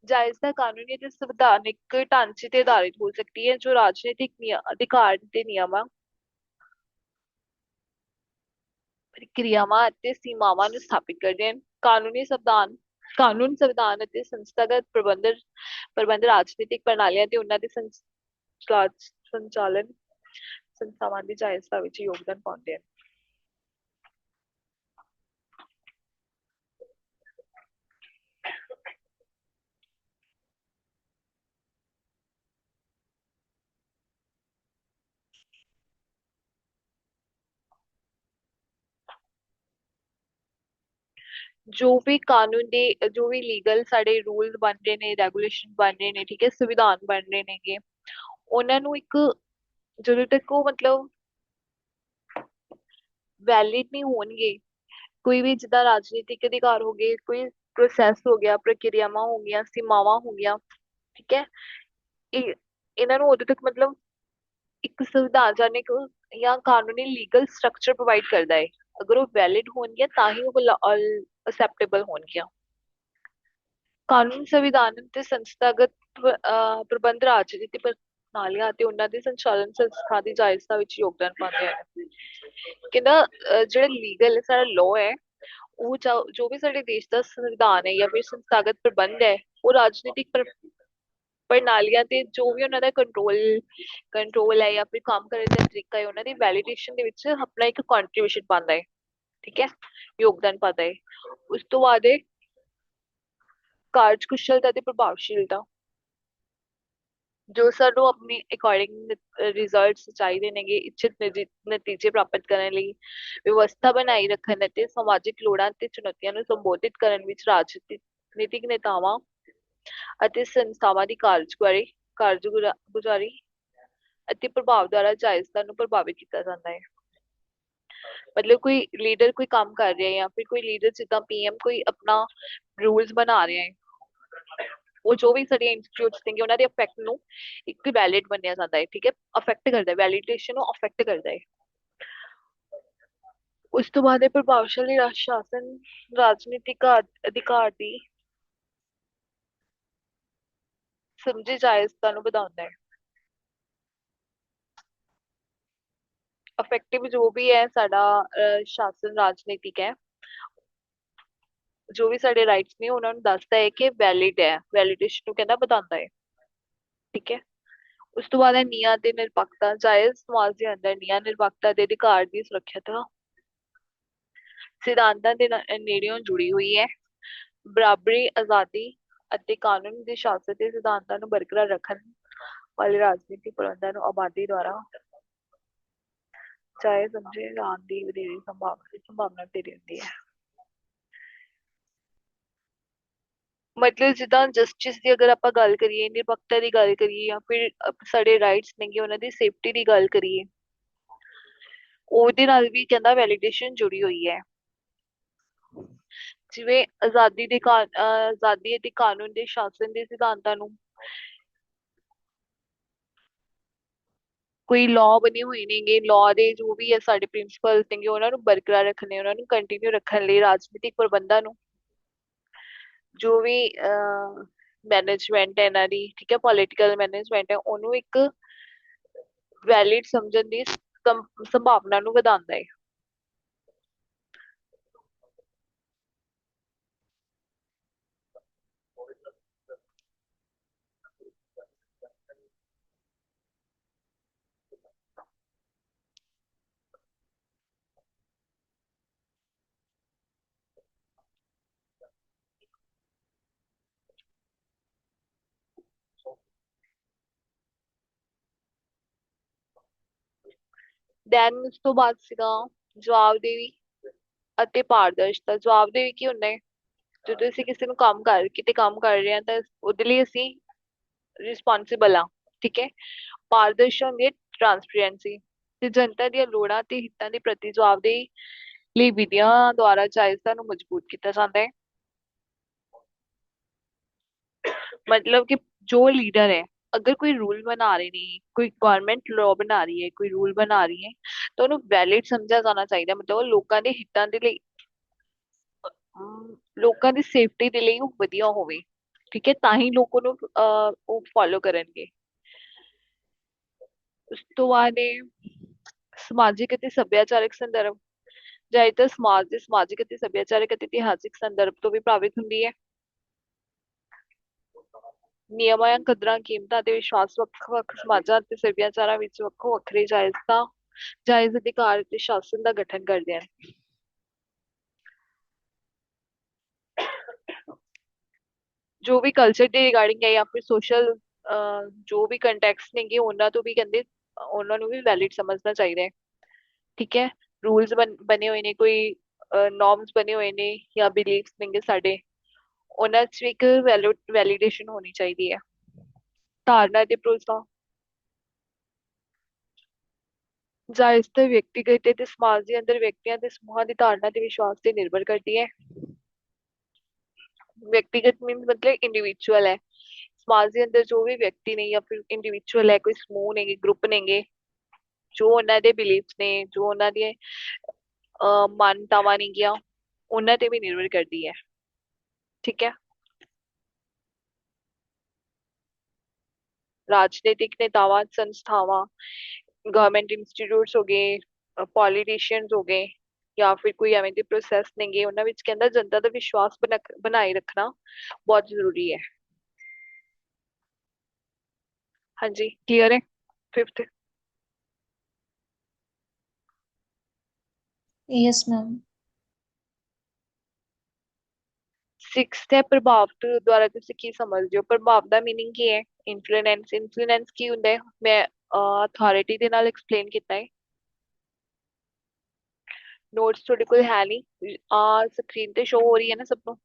[SPEAKER 1] ਜਾਇਜ਼ਤਾ ਕਾਨੂੰਨੀ ਅਤੇ ਸੰਵਿਧਾਨਿਕ ਢਾਂਚੇ ਤੇ ਆਧਾਰਿਤ ਹੋ ਸਕਦੀ ਹੈ, ਜੋ ਰਾਜਨੀਤਿਕ ਅਧਿਕਾਰ ਤੇ ਨਿਯਮਾਂ, ਪ੍ਰਕਿਰਿਆਵਾਂ ਅਤੇ ਸੀਮਾਵਾਂ ਨੂੰ ਸਥਾਪਿਤ ਕਰਦੇ ਹਨ। ਕਾਨੂੰਨੀ ਸੰਵਿਧਾਨ, ਕਾਨੂੰਨ ਸੰਵਿਧਾਨ ਅਤੇ ਸੰਸਥਾਗਤ ਪ੍ਰਬੰਧ ਰਾਜਨੀਤਿਕ ਪ੍ਰਣਾਲੀਆਂ ਤੇ ਉਹਨਾਂ ਦੇ ਸੰਚਾਲਨ ਸੰਸਥਾਵਾਂ ਦੀ ਜਾਇਜ਼ਤਾ ਵਿੱਚ ਯੋਗਦਾਨ ਪਾਉਂਦੇ ਹਨ। ਜੋ ਵੀ ਕਾਨੂੰਨ ਦੇ, ਜੋ ਵੀ ਲੀਗਲ ਸਾਡੇ ਰੂਲ ਬਣ ਰਹੇ ਨੇ, ਰੈਗੂਲੇਸ਼ਨ ਬਣ ਰਹੇ ਨੇ, ਠੀਕ ਹੈ, ਸੰਵਿਧਾਨ ਬਣ ਰਹੇ ਨੇਗੇ, ਉਹਨਾਂ ਨੂੰ ਇੱਕ, ਜਦੋਂ ਤੱਕ ਉਹ ਮਤਲਬ ਵੈਲਿਡ ਨਹੀਂ ਹੋਣਗੇ, ਕੋਈ ਵੀ ਜਿੱਦਾਂ ਰਾਜਨੀਤਿਕ ਅਧਿਕਾਰ ਹੋ ਗਏ, ਕੋਈ ਪ੍ਰੋਸੈਸ ਹੋ ਗਿਆ, ਪ੍ਰਕਿਰਿਆਵਾਂ ਹੋ ਗਈਆਂ, ਸੀਮਾਵਾਂ ਹੋ ਗਈਆਂ, ਠੀਕ ਹੈ, ਇਹ ਇਹਨਾਂ ਨੂੰ ਉਦੋਂ ਤੱਕ ਮਤਲਬ ਇੱਕ ਸੰਵਿਧਾਨਕ ਜਾਂ ਕਾਨੂੰਨੀ ਲੀਗਲ ਸਟਰਕਚਰ ਪ੍ਰੋਵਾਈਡ ਕਰਦਾ ਹੈ। ਅਗਰ ਉਹ ਵੈਲਿਡ ਹੋਣਗੀਆਂ ਤਾਂ ਹੀ ਉਹ ਅਸੈਪਟੇਬਲ ਹੋਣਗੀਆਂ। ਕਾਨੂੰਨ ਸੰਵਿਧਾਨ ਤੇ ਸੰਸਥਾਗਤ ਪ੍ਰਬੰਧ ਰਾਜਨੀਤਿਕ ਪ੍ਰਣਾਲੀਆਂ ਅਤੇ ਉਹਨਾਂ ਦੇ ਸੰਚਾਲਨ ਸੰਸਥਾ ਦੀ ਜਾਇਜ਼ਤਾ ਵਿੱਚ ਯੋਗਦਾਨ ਪਾਉਂਦੇ ਹਨ। ਕਹਿੰਦਾ ਜਿਹੜਾ ਲੀਗਲ ਸਾਡਾ ਲਾਅ ਹੈ, ਉਹ ਜੋ ਵੀ ਸਾਡੇ ਦੇਸ਼ ਦਾ ਸੰਵਿਧਾਨ ਹੈ ਜਾਂ ਫਿਰ ਸੰਸਥਾਗਤ ਪ੍ਰਬੰਧ ਹੈ, ਉਹ ਰਾਜਨੀਤਿਕ ਪ੍ਰਣਾਲੀਆਂ ਤੇ ਜੋ ਵੀ ਉਹਨਾਂ ਦਾ ਕੰਟਰੋਲ ਹੈ ਜਾਂ ਫਿਰ ਕੰਮ ਕਰਨ ਦਾ ਤਰੀਕਾ ਹੈ, ਉਹਨਾਂ ਦੀ ਵੈਲੀਡੇਸ਼ਨ ਦੇ ਵਿੱਚ ਆਪਣਾ ਇੱਕ ਕੰਟਰੀਬਿਊਸ਼ਨ ਪਾਉਂਦਾ ਹੈ, ਠੀਕ ਹੈ, ਯੋਗਦਾਨ ਪਾਉਂਦਾ ਹੈ। ਉਸ ਤੋਂ ਬਾਅਦ ਹੈ ਕਾਰਜਕੁਸ਼ਲਤਾ ਤੇ ਪ੍ਰਭਾਵਸ਼ੀਲਤਾ। ਜੋ ਸਾਨੂੰ ਆਪਣੀ ਅਕੋਰਡਿੰਗ ਰਿਜ਼ਲਟਸ ਚਾਹੀਦੇ ਨੇਗੇ, ਇੱਛਿਤ ਨਤੀਜੇ ਪ੍ਰਾਪਤ ਕਰਨ ਲਈ ਵਿਵਸਥਾ ਬਣਾਈ ਰੱਖਣ ਅਤੇ ਸਮਾਜਿਕ ਲੋੜਾਂ ਤੇ ਚੁਣੌਤੀਆਂ ਨੂੰ ਸੰਬੋਧਿਤ ਕਰਨ ਵਿੱਚ ਰਾਜਨੀਤਿਕ ਨੇਤਾਵਾਂ ਅਤੇ ਸੰਸਥਾਵਾਂ ਦੀ ਕਾਰਜਗੁਜ਼ਾਰੀ ਅਤੇ ਪ੍ਰਭਾਵ ਦੁਆਰਾ ਜਾਇਜ਼ਤਾ ਨੂੰ ਪ੍ਰਭਾਵਿਤ ਕੀਤਾ ਜਾਂਦਾ ਹੈ। ਮਤਲਬ ਕੋਈ ਲੀਡਰ ਕੋਈ ਕੰਮ ਕਰ ਰਿਹਾ ਹੈ ਜਾਂ ਫਿਰ ਕੋਈ ਲੀਡਰ ਜਿੱਦਾਂ ਪੀਐਮ ਕੋਈ ਆਪਣਾ ਰੂਲਸ ਬਣਾ ਰਿਹਾ ਹੈ, ਉਹ ਜੋ ਵੀ ਸਾਡੀਆਂ ਇੰਸਟੀਟਿਊਟਸ ਨੇ ਉਹਨਾਂ ਦੇ ਇਫੈਕਟ ਨੂੰ ਇੱਕ ਵੈਲਿਡ ਮੰਨਿਆ ਜਾਂਦਾ ਹੈ, ਠੀਕ ਹੈ, ਅਫੈਕਟ ਕਰਦਾ ਹੈ, ਵੈਲਿਡੇਸ਼ਨ ਨੂੰ ਅਫੈਕਟ ਕਰਦਾ ਹੈ। ਉਸ ਤੋਂ ਬਾਅਦ ਹੈ ਪ੍ਰਭਾਵਸ਼ਾਲੀ ਸ਼ਾਸਨ ਰਾਜਨੀਤਿਕ ਅਧਿਕਾਰ ਦੀ ਸਮਝੀ ਜਾਇਜ਼ਤਾ ਨੂੰ ਵਧਾਉਂਦਾ ਹੈ। ਅਫੈਕਟਿਵ ਜੋ ਵੀ ਹੈ ਸਾਡਾ ਸ਼ਾਸਨ ਰਾਜਨੀਤਿਕ ਹੈ, ਜੋ ਵੀ ਸਾਡੇ ਰਾਈਟਸ ਨੇ ਉਹਨਾਂ ਨੂੰ ਦੱਸਦਾ ਹੈ ਕਿ ਵੈਲਿਡ ਹੈ, ਵੈਲਿਡੇਸ਼ਨ ਨੂੰ ਕਹਿੰਦਾ ਵਧਾਉਂਦਾ ਹੈ, ਠੀਕ ਹੈ। ਉਸ ਤੋਂ ਬਾਅਦ ਹੈ ਨਿਆਂ ਤੇ ਨਿਰਪੱਖਤਾ। ਜਾਇਜ਼ ਸਮਾਜ ਦੇ ਅੰਦਰ ਨਿਆਂ ਨਿਰਪੱਖਤਾ ਦੇ ਅਧਿਕਾਰ ਦੀ ਸੁਰੱਖਿਅਤ ਸਿਧਾਂਤਾਂ ਦੇ ਨੇੜਿਓਂ ਜੁੜੀ ਹੋਈ ਹੈ। ਬਰਾਬਰੀ, ਆਜ਼ਾਦੀ ਅਤੇ ਕਾਨੂੰਨ ਦੇ ਸ਼ਾਸਨ ਦੇ ਸਿਧਾਂਤਾਂ ਨੂੰ ਬਰਕਰਾਰ ਰੱਖਣ ਵਾਲੇ ਰਾਜਨੀਤਿਕ ਪ੍ਰਬੰਧਾਂ ਨੂੰ ਆਬਾਦੀ ਦੁਆਰਾ ਚਾਹੇ ਸਮਝੇ ਜਾਣ ਦੀ ਵਧੇਰੇ ਸੰਭਾਵਨਾ ਵਧੇਰੇ ਹੁੰਦੀ ਹੈ। ਮਤਲਬ ਜਿੱਦਾਂ ਜਸਟਿਸ ਦੀ ਅਗਰ ਆਪਾਂ ਗੱਲ ਕਰੀਏ, ਨਿਰਪੱਖਤਾ ਦੀ ਗੱਲ ਕਰੀਏ, ਜਾਂ ਫਿਰ ਸਾਡੇ ਰਾਈਟਸ ਨੇਗੇ ਉਹਨਾਂ ਦੀ ਸੇਫਟੀ ਦੀ ਗੱਲ ਕਰੀਏ, ਉਹਦੇ ਨਾਲ ਵੀ ਕਹਿੰਦਾ ਵੈਲੀਡੇਸ਼ਨ ਜੁੜੀ ਹੋਈ ਹੈ। ਜਿਵੇਂ ਆਜ਼ਾਦੀ ਅਤੇ ਕਾਨੂੰਨ ਦੇ ਸ਼ਾਸਨ ਦੇ ਸਿਧਾਂਤਾਂ ਨੂੰ, ਕੋਈ ਲਾਅ ਬਣੇ ਹੋਏ ਨੇਗੇ, ਲਾਅ ਦੇ ਜੋ ਵੀ ਹੈ ਸਾਡੇ ਪ੍ਰਿੰਸੀਪਲ ਨੇਗੇ, ਉਹਨਾਂ ਨੂੰ ਬਰਕਰਾਰ ਰੱਖਣੇ, ਉਹਨਾਂ ਨੂੰ ਕੰਟੀਨਿਊ ਰੱਖਣ ਲਈ ਰਾਜਨੀਤਿਕ ਪ੍ਰਬੰਧਾਂ ਨੂੰ, ਜੋ ਵੀ ਮੈਨੇਜਮੈਂਟ ਹੈ ਇਹਨਾਂ ਦੀ, ਠੀਕ ਹੈ, ਪੋਲੀਟੀਕਲ ਮੈਨੇਜਮੈਂਟ ਹੈ, ਉਹਨੂੰ ਇੱਕ ਵੈਲਿਡ ਸਮਝਣ ਦੀ ਸੰਭਾਵਨਾ ਨੂੰ ਵਧਾਉਂਦਾ ਹੈ। ਦੈਨ ਉਸ ਤੋਂ ਬਾਅਦ ਸੀਗਾ ਜਵਾਬਦੇਹੀ ਅਤੇ ਪਾਰਦਰਸ਼ਤਾ। ਜਵਾਬਦੇਹੀ ਕੀ ਹੁੰਦਾ ਹੈ? ਜਦੋਂ ਅਸੀਂ ਕਿਸੇ ਨੂੰ ਕਿਤੇ ਕੰਮ ਕਰ ਰਹੇ ਹਾਂ ਤਾਂ ਉਹਦੇ ਲਈ ਅਸੀਂ ਰਿਸਪੌਂਸਿਬਲ ਆ, ਠੀਕ ਹੈ। ਪਾਰਦਰਸ਼ਤਾ ਹੁੰਦੀ ਹੈ ਟ੍ਰਾਂਸਪੇਰੈਂਸੀ, ਤੇ ਜਨਤਾ ਦੀਆਂ ਲੋੜਾਂ ਤੇ ਹਿੱਤਾਂ ਦੇ ਪ੍ਰਤੀ ਜਵਾਬਦੇਹੀ ਲਈ ਵਿਧੀਆਂ ਦੁਆਰਾ ਜਾਇਜ਼ਤਾ ਨੂੰ ਮਜ਼ਬੂਤ ਕੀਤਾ ਜਾਂਦਾ ਹੈ। मतलब कि जो लीडर है, अगर कोई रूल बना रही नहीं, कोई गवर्नमेंट लॉ बना रही है, कोई रूल बना रही है, तो ਉਹਨੂੰ ਵੈਲਿਡ ਸਮਝਿਆ ਜਾਣਾ ਚਾਹੀਦਾ। ਮਤਲਬ ਉਹ ਲੋਕਾਂ ਦੇ ਹਿੱਤਾਂ ਦੇ ਲਈ, ਲੋਕਾਂ ਦੀ ਸੇਫਟੀ ਦੇ ਲਈ ਉਹ ਵਧੀਆ ਹੋਵੇ। ਠੀਕ ਹੈ, ਤਾਂ ਹੀ ਲੋਕ ਉਹਨੂੰ ਉਹ ਫੋਲੋ ਕਰਨਗੇ। ਉਸ ਤੋਂ ਬਾਅਦ ਹੈ ਸਮਾਜਿਕ ਅਤੇ ਸੱਭਿਆਚਾਰਕ ਸੰਦਰਭ। ਜ਼ਿਆਦਾਤਰ ਸਮਾਜ ਦੇ ਸਮਾਜਿਕ ਅਤੇ ਸੱਭਿਆਚਾਰਕ ਅਤੇ ਇਤਿਹਾਸਿਕ ਸੰਦਰਭ ਤੋਂ ਵੀ ਪ੍ਰਭਾਵਿਤ ਹੁੰਦੀ ਹੈ। ਨਿਯਮਾਂ ਜਾਂ ਕਦਰਾਂ ਕੀਮਤਾਂ ਤੇ ਵਿਸ਼ਵਾਸ ਵੱਖ ਵੱਖ ਸਮਾਜਾਂ ਅਤੇ ਸੱਭਿਆਚਾਰਾਂ ਵਿੱਚ ਵੱਖੋ ਵੱਖਰੇ ਜਾਇਜ਼ਤਾ, ਜਾਇਜ਼ ਅਧਿਕਾਰ ਅਤੇ ਸ਼ਾਸਨ ਦਾ ਗਠਨ ਕਰਦੇ ਹਨ। ਜੋ ਵੀ ਕਲਚਰ ਦੇ ਰਿਗਾਰਡਿੰਗ ਹੈ ਜਾਂ ਫਿਰ ਸੋਸ਼ਲ ਜੋ ਵੀ ਕੰਟੈਕਸਟ ਨੇਗੇ, ਉਹਨਾਂ ਤੋਂ ਵੀ ਕਹਿੰਦੇ ਉਹਨਾਂ ਨੂੰ ਵੀ ਵੈਲਿਡ ਸਮਝਣਾ ਚਾਹੀਦਾ ਹੈ। ਠੀਕ ਹੈ, ਰੂਲਸ ਬਣੇ ਹੋਏ ਨੇ, ਕੋਈ ਨॉर्म्स ਬਣੇ ਹੋਏ ਨੇ ਜਾਂ ਬਿਲੀਫਸ ਨੇਗੇ ਸਾਡੇ, ਉਹਨਾਂ 'ਚ ਵੀ ਇੱਕ ਵੈਲਿਡੇਸ਼ਨ ਹੋਣੀ ਚਾਹੀਦੀ ਹੈ। ਧਾਰਨਾ ਤੇ ਭਰੋਸਾ। ਜਾਇਜ਼ਤਾ ਵਿਅਕਤੀਗਤ ਤੇ ਸਮਾਜ ਦੇ ਅੰਦਰ ਵਿਅਕਤੀਆਂ ਤੇ ਸਮੂਹਾਂ ਦੀ ਧਾਰਨਾ ਤੇ ਵਿਸ਼ਵਾਸ ਤੇ ਨਿਰਭਰ ਕਰਦੀ ਹੈ। ਵਿਅਕਤੀਗਤ ਮੀਨਸ ਮਤਲਬ ਇੰਡੀਵਿਜੂਅਲ ਹੈ। ਸਮਾਜ ਦੇ ਅੰਦਰ ਜੋ ਵੀ ਵਿਅਕਤੀ ਨੇ ਜਾਂ ਫਿਰ ਇੰਡੀਵਿਜੂਅਲ ਹੈ, ਕੋਈ ਸਮੂਹ ਨੇਗੇ, ਗਰੁੱਪ ਨੇਗੇ, ਜੋ ਉਹਨਾਂ ਦੇ ਬਿਲੀਫਸ ਨੇ, ਜੋ ਉਹਨਾਂ ਦੀਆਂ ਮਾਨਤਾਵਾਂ ਨੇਗੀਆਂ, ਉਹਨਾਂ ਤੇ ਵੀ ਨਿਰਭਰ ਕਰਦੀ ਹੈ। ਠੀਕ ਹੈ, ਰਾਜਨੀਤਿਕ ਨੇਤਾਵਾਂ, ਸੰਸਥਾਵਾਂ, ਗਵਰਨਮੈਂਟ ਇੰਸਟੀਟਿਊਟਸ ਹੋ ਗਏ, ਪੋਲੀਟੀਸ਼ੀਅਨਸ ਹੋ ਗਏ, ਜਾਂ ਫਿਰ ਕੋਈ ਐਵੇਂ ਦੇ ਪ੍ਰੋਸੈਸ ਨੇਗੇ, ਉਹਨਾਂ ਵਿੱਚ ਕਹਿੰਦਾ ਜਨਤਾ ਦਾ ਵਿਸ਼ਵਾਸ ਬਣਾਏ ਰੱਖਣਾ ਬਹੁਤ ਜ਼ਰੂਰੀ ਹੈ। ਹਾਂਜੀ, ਕਲੀਅਰ ਹੈ। ਫਿਫਥ।
[SPEAKER 2] Yes, ma'am.
[SPEAKER 1] ਸਿਕਸਥ ਹੈ ਪ੍ਰਭਾਵ ਤੋਂ ਦੁਆਰਾ ਤੁਸੀਂ ਕੀ ਸਮਝਦੇ ਹੋ? ਪ੍ਰਭਾਵ ਦਾ ਮੀਨਿੰਗ ਕੀ ਹੈ? ਇਨਫਲੂਐਂਸ। ਇਨਫਲੂਐਂਸ ਕੀ ਹੁੰਦਾ ਹੈ? ਮੈਂ ਅਥਾਰਟੀ ਦੇ ਨਾਲ ਐਕਸਪਲੇਨ ਕੀਤਾ ਹੈ। ਨੋਟਸ ਤੁਹਾਡੇ ਕੋਲ ਹੈ ਨਹੀਂ, ਸਕਰੀਨ ਤੇ ਸ਼ੋ ਹੋ ਰਹੀ ਹੈ ਨਾ ਸਭ ਨੂੰ?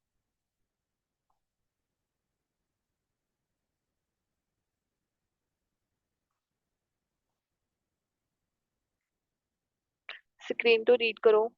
[SPEAKER 1] ਸਕਰੀਨ ਤੋਂ ਰੀਡ ਕਰੋ।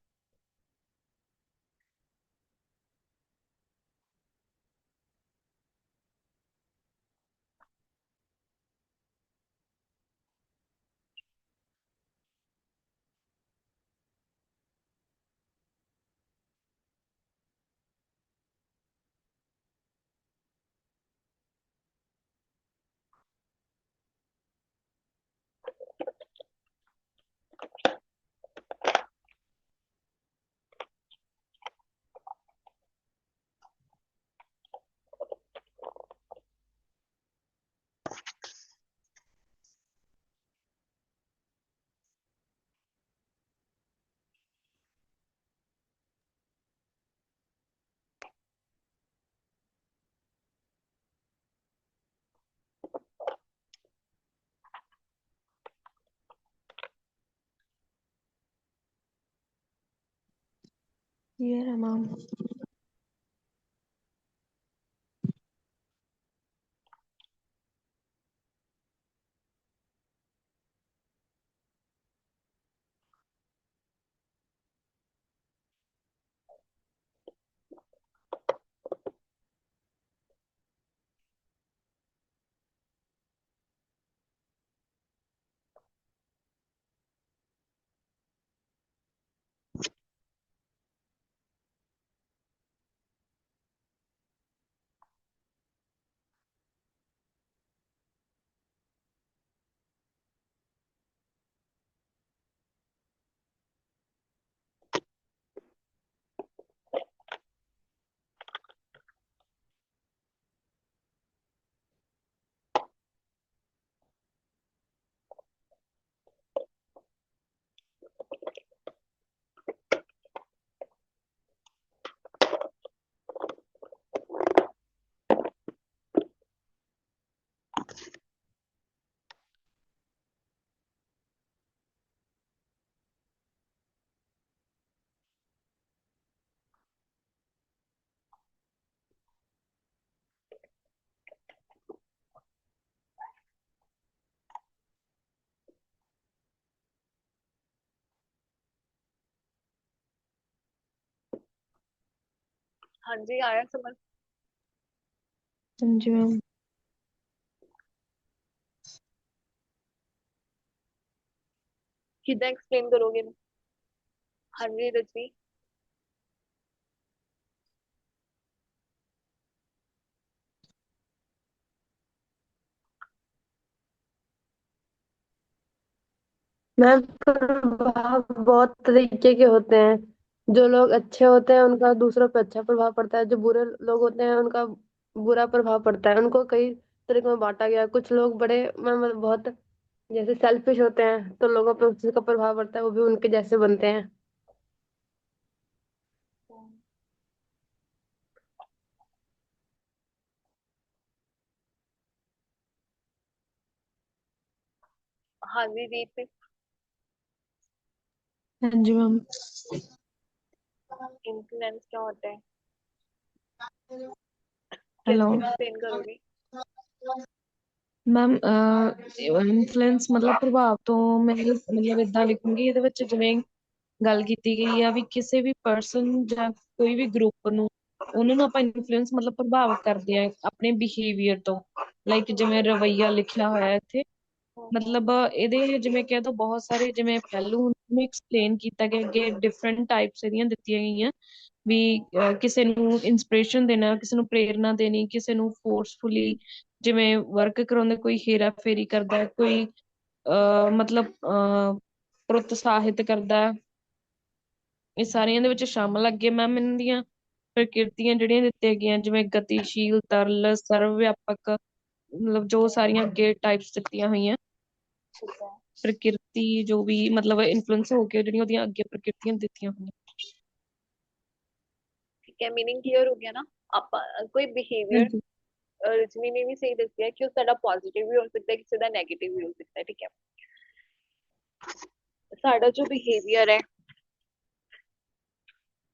[SPEAKER 2] Here, ma'am.
[SPEAKER 1] हाँ जी, आया समझ।
[SPEAKER 2] हाँ जी मैम।
[SPEAKER 1] कितना एक्सप्लेन करोगे? हाँ जी रजनी।
[SPEAKER 3] मैम प्रभाव बहुत तरीके के होते हैं। जो लोग अच्छे होते हैं उनका दूसरों पर अच्छा प्रभाव पड़ता है, जो बुरे लोग होते हैं उनका बुरा प्रभाव पड़ता है। उनको कई तरीकों में बांटा गया है। कुछ लोग बड़े मतलब बहुत जैसे सेल्फिश होते हैं तो लोगों पर उसका प्रभाव पड़ता है, वो भी उनके जैसे बनते हैं।
[SPEAKER 1] हाँ जी दीप।
[SPEAKER 2] हाँ जी मैम।
[SPEAKER 1] इन्फ्लुएंस क्या होता है?
[SPEAKER 2] हेलो
[SPEAKER 1] कैसे एक्सप्लेन करोगे?
[SPEAKER 2] ਮੈਮ ਇਨਫਲੂਐਂਸ ਮਤਲਬ ਪ੍ਰਭਾਵ ਤੋਂ ਮੈਂ ਮਤਲਬ ਇਦਾਂ ਲਿਖੂੰਗੀ ਇਹਦੇ ਵਿੱਚ ਜਿਵੇਂ ਗੱਲ ਕੀਤੀ ਗਈ ਆ ਵੀ ਕਿਸੇ ਵੀ ਪਰਸਨ ਜਾਂ ਕੋਈ ਵੀ ਗਰੁੱਪ ਨੂੰ ਉਹਨਾਂ ਨੂੰ ਆਪਾਂ ਇਨਫਲੂਐਂਸ ਮਤਲਬ ਪ੍ਰਭਾਵਿਤ ਕਰਦੇ ਆ ਆਪਣੇ ਬਿਹੇਵੀਅਰ ਤੋਂ। ਲਾਈਕ ਜਿਵੇਂ ਰਵੱਈਆ ਲਿਖਿਆ ਹੋਇਆ ਇੱਥੇ, ਮਤਲਬ ਇਹਦੇ ਜਿਵੇਂ ਕਹਿ ਦੋ ਬਹੁਤ ਸਾਰੇ ਜਿਵੇਂ ਪਹਿਲੂ ਨੂੰ ਐਕਸਪਲੇਨ ਕੀਤਾ ਗਿਆ, ਅੱਗੇ ਡਿਫਰੈਂਟ ਟਾਈਪਸ ਇਹਦੀਆਂ ਦਿੱਤੀਆਂ ਗਈਆਂ ਵੀ ਕਿਸੇ ਨੂੰ ਇੰਸਪੀਰੇਸ਼ਨ ਦੇਣਾ, ਕਿਸੇ ਨੂੰ ਪ੍ਰੇਰਨਾ ਦੇਣੀ, ਕਿਸੇ ਨੂੰ ਫੋਰਸਫੁਲੀ ਜਿਵੇਂ ਵਰਕ ਕਰਾਉਂਦੇ, ਕੋਈ ਹੇਰਾ ਫੇਰੀ ਕਰਦਾ ਹੈ, ਕੋਈ ਮਤਲਬ ਪ੍ਰੋਤਸਾਹਿਤ ਕਰਦਾ ਹੈ। ਇਹ ਸਾਰੀਆਂ ਦੇ ਵਿੱਚ ਸ਼ਾਮਲ ਅੱਗੇ ਮੈਮ ਇਹਨਾਂ ਦੀਆਂ ਪ੍ਰਕਿਰਤੀਆਂ ਜਿਹੜੀਆਂ ਦਿੱਤੀਆਂ ਗਈਆਂ ਜਿਵੇਂ ਗਤੀਸ਼ੀਲ, ਤਰਲ, ਸਰਵ ਵਿਆਪਕ, ਮਤਲਬ ਜੋ ਸਾਰੀਆਂ ਅੱਗੇ ਟਾਈਪਸ ਦਿੱਤੀਆਂ ਹੋਈਆਂ
[SPEAKER 1] ठीक है।
[SPEAKER 2] ਪ੍ਰਕਿਰਤੀ ਜੋ ਵੀ ਮਤਲਬ ਇਨਫਲੂਐਂਸ ਹੋ ਕੇ ਜਿਹੜੀਆਂ ਉਹਦੀਆਂ ਅੱਗੇ ਪ੍ਰਕਿਰਤੀਆਂ ਦਿੱਤੀਆਂ ਹੋਈਆਂ।
[SPEAKER 1] ठीक है, मीनिंग क्लियर हो गया ना? आप कोई बिहेवियर
[SPEAKER 2] ਹਾਂਜੀ।
[SPEAKER 1] रजनी ने भी सही दसिया कि उस साਡਾ पॉजिटिव भी हो सकता है, किसी का नेगेटिव भी हो सकता है। ठीक है, ਸਾਡਾ ਜੋ ਬਿਹੇਵੀਅਰ ਹੈ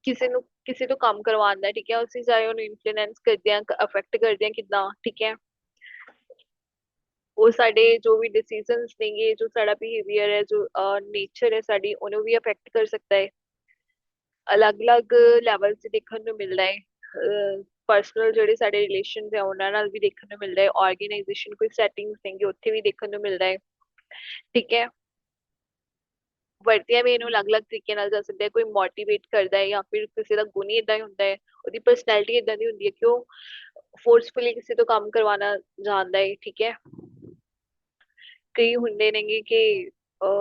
[SPEAKER 1] ਕਿਸੇ ਤੋਂ ਕੰਮ ਕਰਵਾਉਣ ਦਾ, ਠੀਕ ਹੈ, ਅਸੀਂ ਚਾਹੇ ਉਹਨੂੰ ਇਨਫਲੂਐਂਸ ਕਰਦੇ ਆ, ਅਫੈਕਟ ਕਰਦੇ ਆ ਕਿਦਾਂ, ਠੀਕ ਹੈ, ਉਹ ਸਾਡੇ ਜੋ ਵੀ ਡਿਸੀਜਨਸ ਨੇਗੇ, ਜੋ ਸਾਡਾ ਬਿਹੇਵੀਅਰ ਹੈ, ਜੋ ਨੇਚਰ ਹੈ ਸਾਡੀ, ਉਹਨੂੰ ਵੀ ਅਫੈਕਟ ਕਰ ਸਕਦਾ ਹੈ। ਅਲੱਗ-ਅਲੱਗ ਲੈਵਲ ਤੇ ਦੇਖਣ ਨੂੰ ਮਿਲਦਾ ਹੈ। ਪਰਸਨਲ ਜਿਹੜੇ ਸਾਡੇ ਰਿਲੇਸ਼ਨਸ ਹੈ ਉਹਨਾਂ ਨਾਲ ਵੀ ਦੇਖਣ ਨੂੰ ਮਿਲਦਾ ਹੈ, ਆਰਗੇਨਾਈਜੇਸ਼ਨ ਕੋਈ ਸੈਟਿੰਗਸ ਨੇਗੇ ਉੱਥੇ ਵੀ ਦੇਖਣ ਨੂੰ ਮਿਲਦਾ ਹੈ। ਠੀਕ ਹੈ, ਵਰਤਿਆ ਵੀ ਇਹਨੂੰ ਅਲੱਗ-ਅਲੱਗ ਤਰੀਕੇ ਨਾਲ ਜਾ ਸਕਦਾ ਹੈ। ਕੋਈ ਮੋਟੀਵੇਟ ਕਰਦਾ ਹੈ ਜਾਂ ਫਿਰ ਕਿਸੇ ਦਾ ਗੁਣ ਹੀ ਇਦਾਂ ਹੀ ਹੁੰਦਾ ਹੈ, ਉਹਦੀ ਪਰਸਨੈਲਿਟੀ ਇਦਾਂ ਦੀ ਹੁੰਦੀ ਹੈ ਕਿ ਉਹ ਫੋਰਸਫੁਲੀ ਕਿਸੇ ਤੋਂ ਕੰਮ ਕਰਵਾਉਣਾ ਜਾਣਦਾ ਹੈ। ਠੀਕ ਹੈ, ਕਈ ਹੁੰਦੇ ਨੇਗੇ ਕਿ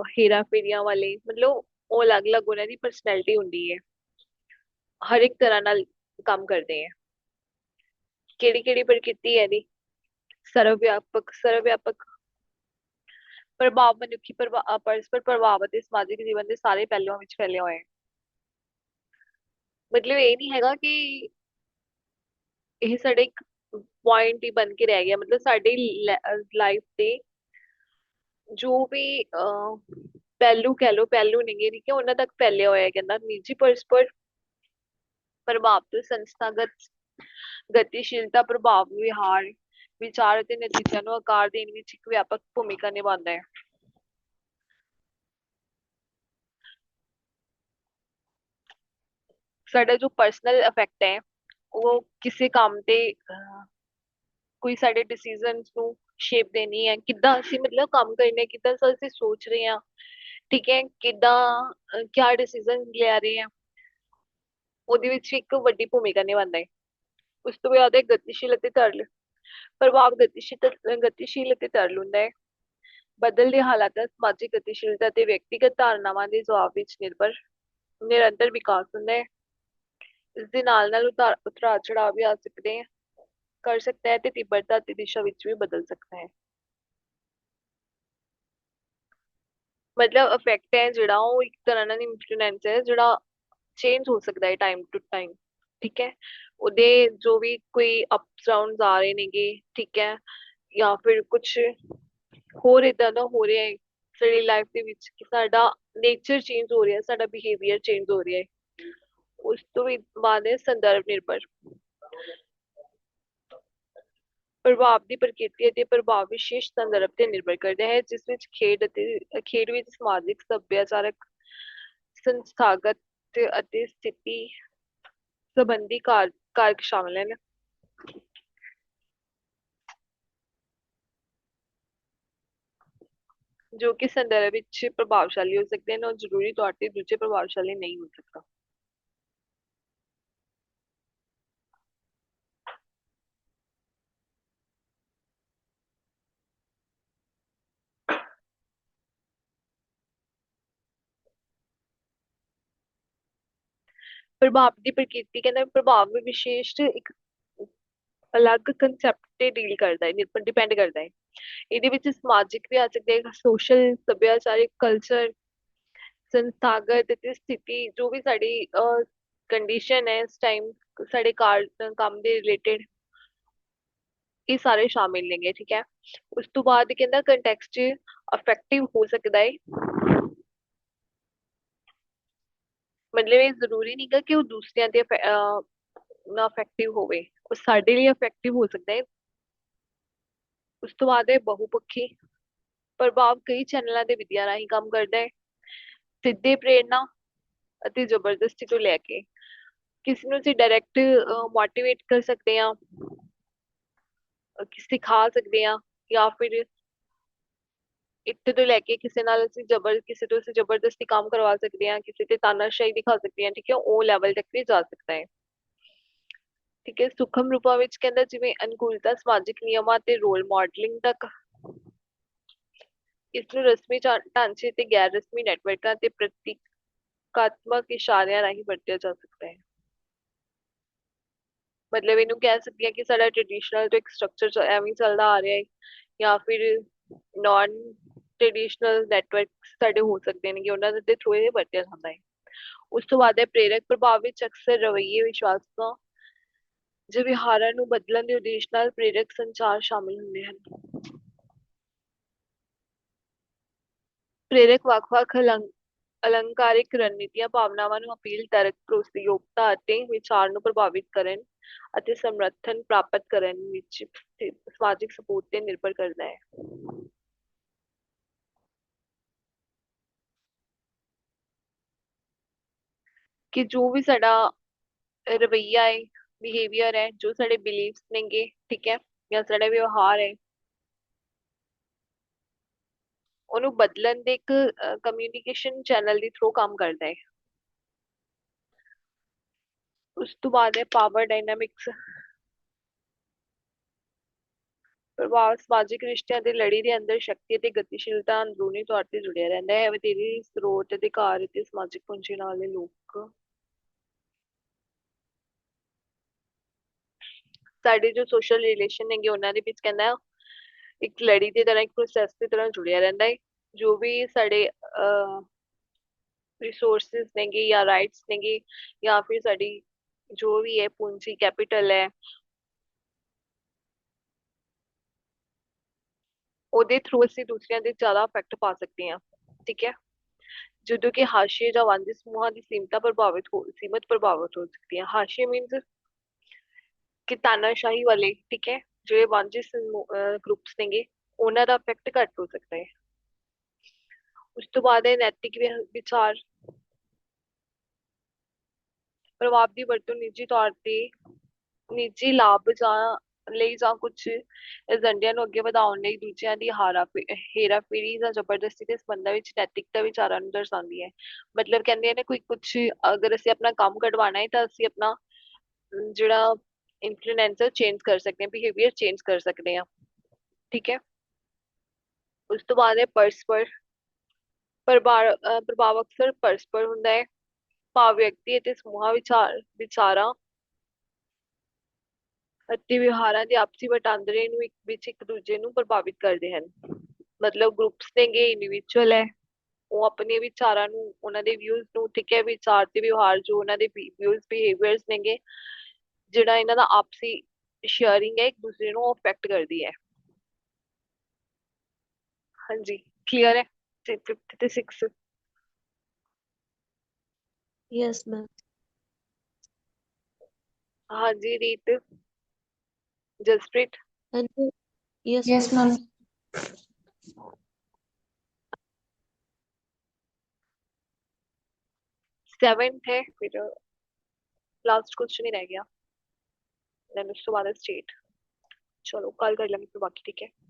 [SPEAKER 1] ਹੇਰਾ ਫੇਰੀਆਂ ਵਾਲੇ, ਮਤਲਬ ਉਹ ਅਲੱਗ-ਅਲੱਗ ਉਹਨਾਂ ਦੀ ਪਰਸਨੈਲਿਟੀ ਹੁੰਦੀ ਹੈ, ਹਰ ਇੱਕ ਤਰ੍ਹਾਂ ਨਾਲ ਕੰਮ ਕਰਦੇ ਹੈ। ਕਿਹੜੀ ਕਿਹੜੀ ਪ੍ਰਕਿਰਤੀ ਹੈ ਇਹਦੀ? ਸਰਵ ਵਿਆਪਕ ਪ੍ਰਭਾਵ ਮਨੁੱਖੀ ਪਰਸਪਰ ਪ੍ਰਭਾਵ ਅਤੇ ਸਮਾਜਿਕ ਜੀਵਨ ਦੇ ਸਾਰੇ ਪਹਿਲੂਆਂ ਵਿੱਚ ਫੈਲਿਆ ਹੋਇਆ ਹੈ। ਮਤਲਬ ਇਹ ਨਹੀਂ ਹੈਗਾ ਕਿ ਇਹ ਸਾਡੇ ਇੱਕ ਪੁਆਇੰਟ ਹੀ ਬਣ ਕੇ ਰਹਿ ਗਿਆ, ਮਤਲਬ ਸਾਡੀ ਲਾਈਫ ਦੇ ਜੋ ਵੀ ਪਹਿਲੂ ਕਹਿ ਲੋ, ਪਹਿਲੂ ਨੇਗੇ, ਠੀਕ ਹੈ, ਉਹਨਾਂ ਤੱਕ ਫੈਲਿਆ ਹੋਇਆ ਹੈ। ਕਹਿੰਦਾ ਨਿੱਜੀ ਪਰਸਪਰ ਪ੍ਰਭਾਵ ਤੋਂ ਸੰਸਥਾਗਤ ਗਤੀਸ਼ੀਲਤਾ ਪ੍ਰਭਾਵ ਵਿਹਾਰ, ਵਿਚਾਰ ਅਤੇ ਨਤੀਜਿਆਂ ਨੂੰ ਆਕਾਰ ਦੇਣ ਵਿੱਚ ਇੱਕ ਵਿਆਪਕ ਭੂਮਿਕਾ ਨਿਭਾਉਂਦਾ ਹੈ। ਸਾਡਾ ਜੋ ਪਰਸਨਲ ਇਫੈਕਟ ਹੈ ਉਹ ਕਿਸੇ ਕੰਮ ਤੇ ਕੋਈ ਸਾਡੇ ਡਿਸੀਜਨਸ ਨੂੰ ਸ਼ੇਪ ਦੇਣੀ ਹੈ, ਕਿੱਦਾਂ ਅਸੀਂ ਮਤਲਬ ਕੰਮ ਕਰਨੇ, ਕਿੱਦਾਂ ਅਸੀਂ ਸੋਚ ਰਹੇ ਹਾਂ, ਠੀਕ ਹੈ, ਕਿੱਦਾਂ ਕਿਆ ਡਿਸੀਜਨ ਲੈ ਰਹੇ ਹਾਂ, ਉਹਦੇ ਵਿੱਚ ਇੱਕ ਵੱਡੀ ਭੂਮਿਕਾ ਨਿਭਾਉਂਦਾ ਹੈ। ਉਸ ਤੋਂ ਬਾਅਦ ਹੈ ਗਤੀਸ਼ੀਲ ਅਤੇ ਤਰਲ ਪ੍ਰਭਾਵ। ਗਤੀਸ਼ੀਲ ਅਤੇ ਤਰਲ ਹੁੰਦਾ ਹੈ, ਬਦਲਦੇ ਹਾਲਾਤਾਂ, ਸਮਾਜਿਕ ਗਤੀਸ਼ੀਲਤਾ ਤੇ ਵਿਅਕਤੀਗਤ ਧਾਰਨਾਵਾਂ ਦੇ ਜਵਾਬ ਵਿੱਚ ਨਿਰੰਤਰ ਵਿਕਾਸ ਹੁੰਦਾ ਹੈ। ਇਸ ਦੇ ਨਾਲ ਨਾਲ ਉਤਾਰ ਚੜਾਵ ਵੀ ਆ ਸਕਦੇ ਕਰ ਸਕਦਾ ਹੈ ਤੇ ਤੀਬਰਤਾ ਤੇ ਦਿਸ਼ਾ ਵਿੱਚ ਵੀ ਬਦਲ ਸਕਦਾ ਹੈ। ਮਤਲਬ ਇਫੈਕਟ ਹੈ ਜਿਹੜਾ ਉਹ ਇੱਕ ਤਰ੍ਹਾਂ ਨਾਲ ਇਨਫਲੂਐਂਸ ਹੈ ਜਿਹੜਾ ਚੇਂਜ ਹੋ ਸਕਦਾ ਹੈ ਟਾਈਮ ਟੂ ਟਾਈਮ। ਠੀਕ ਹੈ, ਉਹਦੇ ਜੋ ਵੀ ਕੋਈ ਅਪਸ ਡਾਊਨਸ ਆ ਰਹੇ ਨੇਗੇ, ਠੀਕ ਹੈ, ਜਾਂ ਫਿਰ ਕੁਛ ਹੋਰ ਇਦਾਂ ਦਾ ਹੋ ਰਿਹਾ ਹੈ ਸਾਡੀ ਲਾਈਫ ਦੇ ਵਿੱਚ ਕਿ ਸਾਡਾ ਨੇਚਰ ਚੇਂਜ ਹੋ ਰਿਹਾ, ਸਾਡਾ ਬਿਹੇਵੀਅਰ ਚੇਂਜ ਹੋ ਰਿਹਾ ਹੈ। ਉਸ ਤੋਂ ਵੀ ਬਾਅਦ ਹੈ ਸੰਦਰਭ ਨਿਰਭਰ ਪ੍ਰਭਾਵ। ਦੀ ਪ੍ਰਕਿਰਤੀ ਅਤੇ ਪ੍ਰਭਾਵ ਵਿਸ਼ੇਸ਼ ਸੰਦਰਭ ਤੇ ਨਿਰਭਰ ਕਰਦਾ ਹੈ, ਜਿਸ ਵਿੱਚ ਖੇਡ ਵਿੱਚ ਸਮਾਜਿਕ, ਸੱਭਿਆਚਾਰਕ, ਸੰਸਥਾਗਤ ਅਤੇ ਸਥਿਤੀ ਸੰਬੰਧੀ कारक शामिल हैं जो कि संदर्भ ਵਿੱਚ ਪ੍ਰਭਾਵਸ਼ਾਲੀ ਹੋ ਸਕਦੇ ਹਨ ਔਰ ਜ਼ਰੂਰੀ ਤੌਰ ਤੇ ਦੂਜੇ ਪ੍ਰਭਾਵਸ਼ਾਲੀ ਨਹੀਂ ਹੋ ਸਕਦਾ। ਪ੍ਰਭਾਵ ਦੀ ਪ੍ਰਕਿਰਤੀ ਕਹਿੰਦਾ ਪ੍ਰਭਾਵ ਵਿਸ਼ੇਸ਼ ਇੱਕ ਅਲੱਗ ਕੰਸੈਪਟ ਤੇ ਡੀਲ ਕਰਦਾ ਹੈ ਡਿਪੈਂਡ ਕਰਦਾ ਹੈ। ਇਹਦੇ ਵਿੱਚ ਸਮਾਜਿਕ ਵੀ ਆ ਸਕਦੇ ਹੈ ਸੋਸ਼ਲ ਸੱਭਿਆਚਾਰਿਕ ਕਲਚਰ ਸੰਸਥਾਗਤ ਤੇ ਸਥਿਤੀ ਜੋ ਵੀ ਸਾਡੀ ਕੰਡੀਸ਼ਨ ਹੈ ਇਸ ਟਾਈਮ ਸਾਡੇ ਕੰਮ ਦੇ ਰਿਲੇਟਡ ਇਹ ਸਾਰੇ ਸ਼ਾਮਿਲ ਨੇਗੇ ਠੀਕ ਹੈ। ਉਸ ਤੋਂ ਬਾਅਦ ਕਹਿੰਦਾ ਕੰਟੈਕਸਟ ਅਫੈਕਟਿਵ ਹੋ ਸਕਦਾ ਹੈ ਮਤਲਬ ਇਹ ਜ਼ਰੂਰੀ ਨਹੀਂਗਾ ਕਿ ਉਹ ਦੂਸਰਿਆਂ ਤੇ ਨਾ ਅਫੈਕਟਿਵ ਹੋਵੇ ਉਹ ਸਾਡੇ ਲਈ ਅਫੈਕਟਿਵ ਹੋ ਸਕਦਾ ਹੈ। ਉਸ ਤੋਂ ਬਾਅਦ ਹੈ ਬਹੁਪੱਖੀ ਪ੍ਰਭਾਵ ਕਈ ਚੈਨਲਾਂ ਦੇ ਵਿਦਿਆ ਰਾਹੀਂ ਕੰਮ ਕਰਦਾ ਹੈ ਸਿੱਧੇ ਪ੍ਰੇਰਨਾ ਅਤੇ ਜ਼ਬਰਦਸਤੀ ਤੋਂ ਲੈ ਕੇ ਕਿਸੇ ਨੂੰ ਅਸੀਂ ਡਾਇਰੈਕਟ ਮੋਟੀਵੇਟ ਕਰ ਸਕਦੇ ਹਾਂ ਸਿਖਾ ਸਕਦੇ ਹਾਂ ਜਾਂ ਫਿਰ ਇੱਥੇ ਤੋਂ ਲੈ ਕੇ ਕਿਸੇ ਤੋਂ ਅਸੀਂ ਜ਼ਬਰਦਸਤੀ ਕੰਮ ਕਰਵਾ ਸਕਦੇ ਹਾਂ ਕਿਸੇ ਤੇ ਤਾਨਾਸ਼ਾਹੀ ਦਿਖਾ ਸਕਦੇ ਹਾਂ ਠੀਕ ਹੈ ਉਹ ਲੈਵਲ ਤੱਕ ਵੀ ਜਾ ਸਕਦਾ ਹੈ ਠੀਕ ਹੈ। ਸੂਖਮ ਰੂਪਾਂ ਵਿੱਚ ਕਹਿੰਦਾ ਜਿਵੇਂ ਅਨੁਕੂਲਤਾ ਸਮਾਜਿਕ ਨਿਯਮਾਂ ਤੇ ਰੋਲ ਮਾਡਲਿੰਗ ਤੱਕ ਇਸ ਨੂੰ ਰਸਮੀ ਢਾਂਚੇ ਤੇ ਗੈਰ ਰਸਮੀ ਨੈਟਵਰਕਾਂ ਤੇ ਪ੍ਰਤੀਕਾਤਮਕ ਇਸ਼ਾਰਿਆਂ ਰਾਹੀਂ ਵਰਤਿਆ ਜਾ ਸਕਦਾ ਹੈ। ਮਤਲਬ ਇਹਨੂੰ ਕਹਿ ਸਕਦੀ ਹਾਂ ਕਿ ਸਾਡਾ ਟ੍ਰੈਡੀਸ਼ਨਲ ਜੋ ਇੱਕ ਸਟਰਕਚਰ ਐਵੇਂ ਚੱਲਦਾ ਆ ਰਿਹਾ ਹੈ ਜਾਂ ਫਿਰ ਨਾਨ ਟ੍ਰੈਡੀਸ਼ਨਲ ਨੈਟਵਰਕ ਸਾਡੇ ਹੋ ਸਕਦੇ ਨੇ ਕਿ ਉਹਨਾਂ ਦੇ ਥਰੂ ਇਹ ਵਰਤਿਆ ਜਾਂਦਾ ਹੈ। ਉਸ ਤੋਂ ਬਾਅਦ ਹੈ ਪ੍ਰੇਰਕ ਪ੍ਰਭਾਵ ਵਿੱਚ ਅਕਸਰ ਰਵੱਈਏ ਵਿਸ਼ਵਾਸਾਂ ਜੇ ਵਿਹਾਰਾਂ ਨੂੰ ਬਦਲਣ ਦੇ ਉਦੇਸ਼ ਨਾਲ ਪ੍ਰੇਰਕ ਸੰਚਾਰ ਸ਼ਾਮਿਲ ਹੁੰਦੇ ਹਨ। ਪ੍ਰੇਰਕ ਵੱਖ-ਵੱਖ ਅਲੰਕਾਰਿਕ ਰਣਨੀਤੀਆਂ ਭਾਵਨਾਵਾਂ ਨੂੰ ਅਪੀਲ ਤਰਕ ਭਰੋਸੇਯੋਗਤਾ ਅਤੇ ਵਿਚਾਰ ਨੂੰ ਪ੍ਰਭਾਵਿਤ ਕਰਨ ਅਤੇ ਸਮਰਥਨ ਪ੍ਰਾਪਤ ਕਰਨ ਵਿੱਚ ਸਮਾਜਿਕ ਸਪੋਰਟ ਤੇ ਨਿਰਭਰ ਕਰਦਾ ਹੈ। ਕਿ ਜੋ ਵੀ ਸਾਡਾ ਰਵਈਆ ਹੈ ਬਿਹੇਵੀਅਰ ਹੈ ਜੋ ਸਾਡੇ ਬਿਲੀਫਸ ਨੇਗੇ ਠੀਕ ਹੈ ਜਾਂ ਸਾਡਾ ਵਿਵਹਾਰ ਹੈ ਉਹਨੂੰ ਬਦਲਣ ਦੇ ਇੱਕ ਕਮਿਊਨੀਕੇਸ਼ਨ ਚੈਨਲ ਦੇ ਥਰੂ ਕੰਮ ਕਰਦਾ ਹੈ। ਉਸ ਤੋਂ ਬਾਅਦ ਹੈ ਪਾਵਰ ਡਾਇਨਾਮਿਕਸ ਪ੍ਰਭਾਵ ਸਮਾਜਿਕ ਰਿਸ਼ਤਿਆਂ ਦੇ ਲੜੀ ਦੇ ਅੰਦਰ ਸ਼ਕਤੀ ਅਤੇ ਗਤੀਸ਼ੀਲਤਾ ਅੰਦਰੂਨੀ ਤੌਰ ਤੇ ਜੁੜਿਆ ਰਹਿੰਦਾ ਹੈ ਵਧੇਰੇ ਸਰੋਤ ਅਧਿਕਾਰ ਅਤੇ ਸਮਾਜਿਕ ਪੂੰਜੀ ਨਾਲ ਦੇ ਲੋਕ ਸਾਡੇ ਜੋ ਸੋਸ਼ਲ ਰਿਲੇਸ਼ਨ ਹੈਗੇ ਉਹਨਾਂ ਦੇ ਵਿੱਚ ਕਹਿੰਦਾ ਇੱਕ ਲੜੀ ਦੀ ਤਰ੍ਹਾਂ ਇੱਕ ਪ੍ਰੋਸੈਸ ਦੀ ਤਰ੍ਹਾਂ ਜੁੜਿਆ ਰਹਿੰਦਾ ਹੈ ਜੋ ਵੀ ਸਾਡੇ ਰਿਸੋਰਸਿਸ ਨੇਗੇ ਜਾਂ ਰਾਈਟਸ ਨੇਗੇ ਜਾਂ ਫਿਰ ਸਾਡੀ ਜੋ ਵੀ ਹੈ ਪੂੰਜੀ ਕੈਪੀਟਲ ਹੈ ਉਹਦੇ ਥਰੂ ਅਸੀਂ ਦੂਸਰਿਆਂ ਦੇ ਜ਼ਿਆਦਾ ਇਫੈਕਟ ਪਾ ਸਕਦੇ ਹਾਂ ਠੀਕ ਹੈ। ਜਦੋਂ ਕਿ ਹਾਸ਼ੀਏ ਜਾਂ ਵਾਂਝੇ ਸਮੂਹਾਂ ਦੀ ਸੀਮਤ ਪ੍ਰਭਾਵਿਤ ਹੋ ਸਕਦੀ ਹੈ। ਹਾਸ਼ੀਏ ਮੀਨਸ ਕਿ ਤਾਨਾਸ਼ਾਹੀ ਵਾਲੇ ਠੀਕ ਹੈ ਜਿਹੜੇ ਵਾਂਝੇ ਗਰੁੱਪਸ ਨੇਗੇ ਉਹਨਾਂ ਦਾ ਇਫੈਕਟ ਘੱਟ ਹੋ ਸਕਦਾ ਹੈ। ਉਸ ਤੋਂ ਬਾਅਦ ਹੈ ਨੈਤਿਕ ਵਿਚਾਰ ਪ੍ਰਭਾਵ ਦੀ ਵਰਤੋਂ ਨਿੱਜੀ ਤੌਰ ਤੇ ਨਿੱਜੀ ਲਾਭ ਜਾਂ ਲਈ ਜਾਂ ਕੁਝ ਏਜੰਡਿਆਂ ਨੂੰ ਅੱਗੇ ਵਧਾਉਣ ਲਈ ਦੂਜਿਆਂ ਦੀ ਹੇਰਾਫੇਰੀ ਜਾਂ ਜ਼ਬਰਦਸਤੀ ਦੇ ਸੰਬੰਧਾਂ ਵਿੱਚ ਨੈਤਿਕਤਾ ਵਿਚਾਰਾਂ ਨੂੰ ਦਰਸਾਉਂਦੀ ਹੈ। ਮਤਲਬ ਕਹਿੰਦੇ ਨੇ ਕੋਈ ਕੁਝ ਅਗਰ ਅਸੀਂ ਆਪਣਾ ਕੰਮ ਕਢਵਾਉਣਾ ਹੈ ਤਾਂ ਅਸੀਂ ਆਪਣਾ ਜਿਹੜਾ ਇਨਫਲੂਐਂਸਰ ਚੇਂਜ ਕਰ ਸਕਦੇ ਹਾਂ ਬਿਹੇਵੀਅਰ ਚੇਂਜ ਕਰ ਸਕਦੇ ਹਾਂ ਠੀਕ ਹੈ। ਉਸ ਤੋਂ ਬਾਅਦ ਹੈ ਪਰਸਪਰ ਪ੍ਰਭਾਵ ਅਕਸਰ ਪਰਸਪਰ ਹੁੰਦਾ ਹੈ ਭਾਵ ਵਿਅਕਤੀ ਅਤੇ ਸਮੂਹਾਂ ਵਿਚਾਰਾਂ ਅਤੇ ਵਿਹਾਰਾਂ ਦੇ ਆਪਸੀ ਵਟਾਂਦਰੇ ਨੂੰ ਵਿੱਚ ਇੱਕ ਦੂਜੇ ਨੂੰ ਪ੍ਰਭਾਵਿਤ ਕਰਦੇ ਹਨ। ਮਤਲਬ ਗਰੁੱਪਸ ਨੇਗੇ ਇੰਡੀਵਿਜੂਅਲ ਹੈ ਉਹ ਆਪਣੇ ਵਿਚਾਰਾਂ ਨੂੰ ਉਹਨਾਂ ਦੇ ਵਿਊਜ਼ ਨੂੰ ਠੀਕ ਹੈ ਵਿਚਾਰ ਤੇ ਵਿਵਹਾਰ ਜੋ ਉਹਨਾਂ ਦੇ ਵਿਊਜ਼ ਬਿਹੇਵੀਅਰਸ ਨੇਗੇ ਜਿਹੜਾ ਇਹਨਾਂ ਦਾ ਆਪਸੀ ਸ਼ੇਅਰਿੰਗ ਹੈ ਇੱਕ ਦੂਸਰੇ ਨੂੰ ਅਫੈਕਟ ਕਰਦੀ ਹੈ। ਹਾਂਜੀ ਕਲੀਅਰ ਹੈ 5th ਤੇ 6th
[SPEAKER 2] ਯੈਸ ਮੈਮ।
[SPEAKER 1] ਹਾਂਜੀ ਰੀਤ ਜਸਪ੍ਰੀਤ
[SPEAKER 2] ਹਾਂਜੀ yes
[SPEAKER 4] yes
[SPEAKER 2] ma'am.
[SPEAKER 4] Ma'am.
[SPEAKER 1] 7th है फिर लास्ट क्वेश्चन ही रह गया। देन उसके बाद स्टेट। चलो कल कर लेंगे फिर बाकी, ठीक है।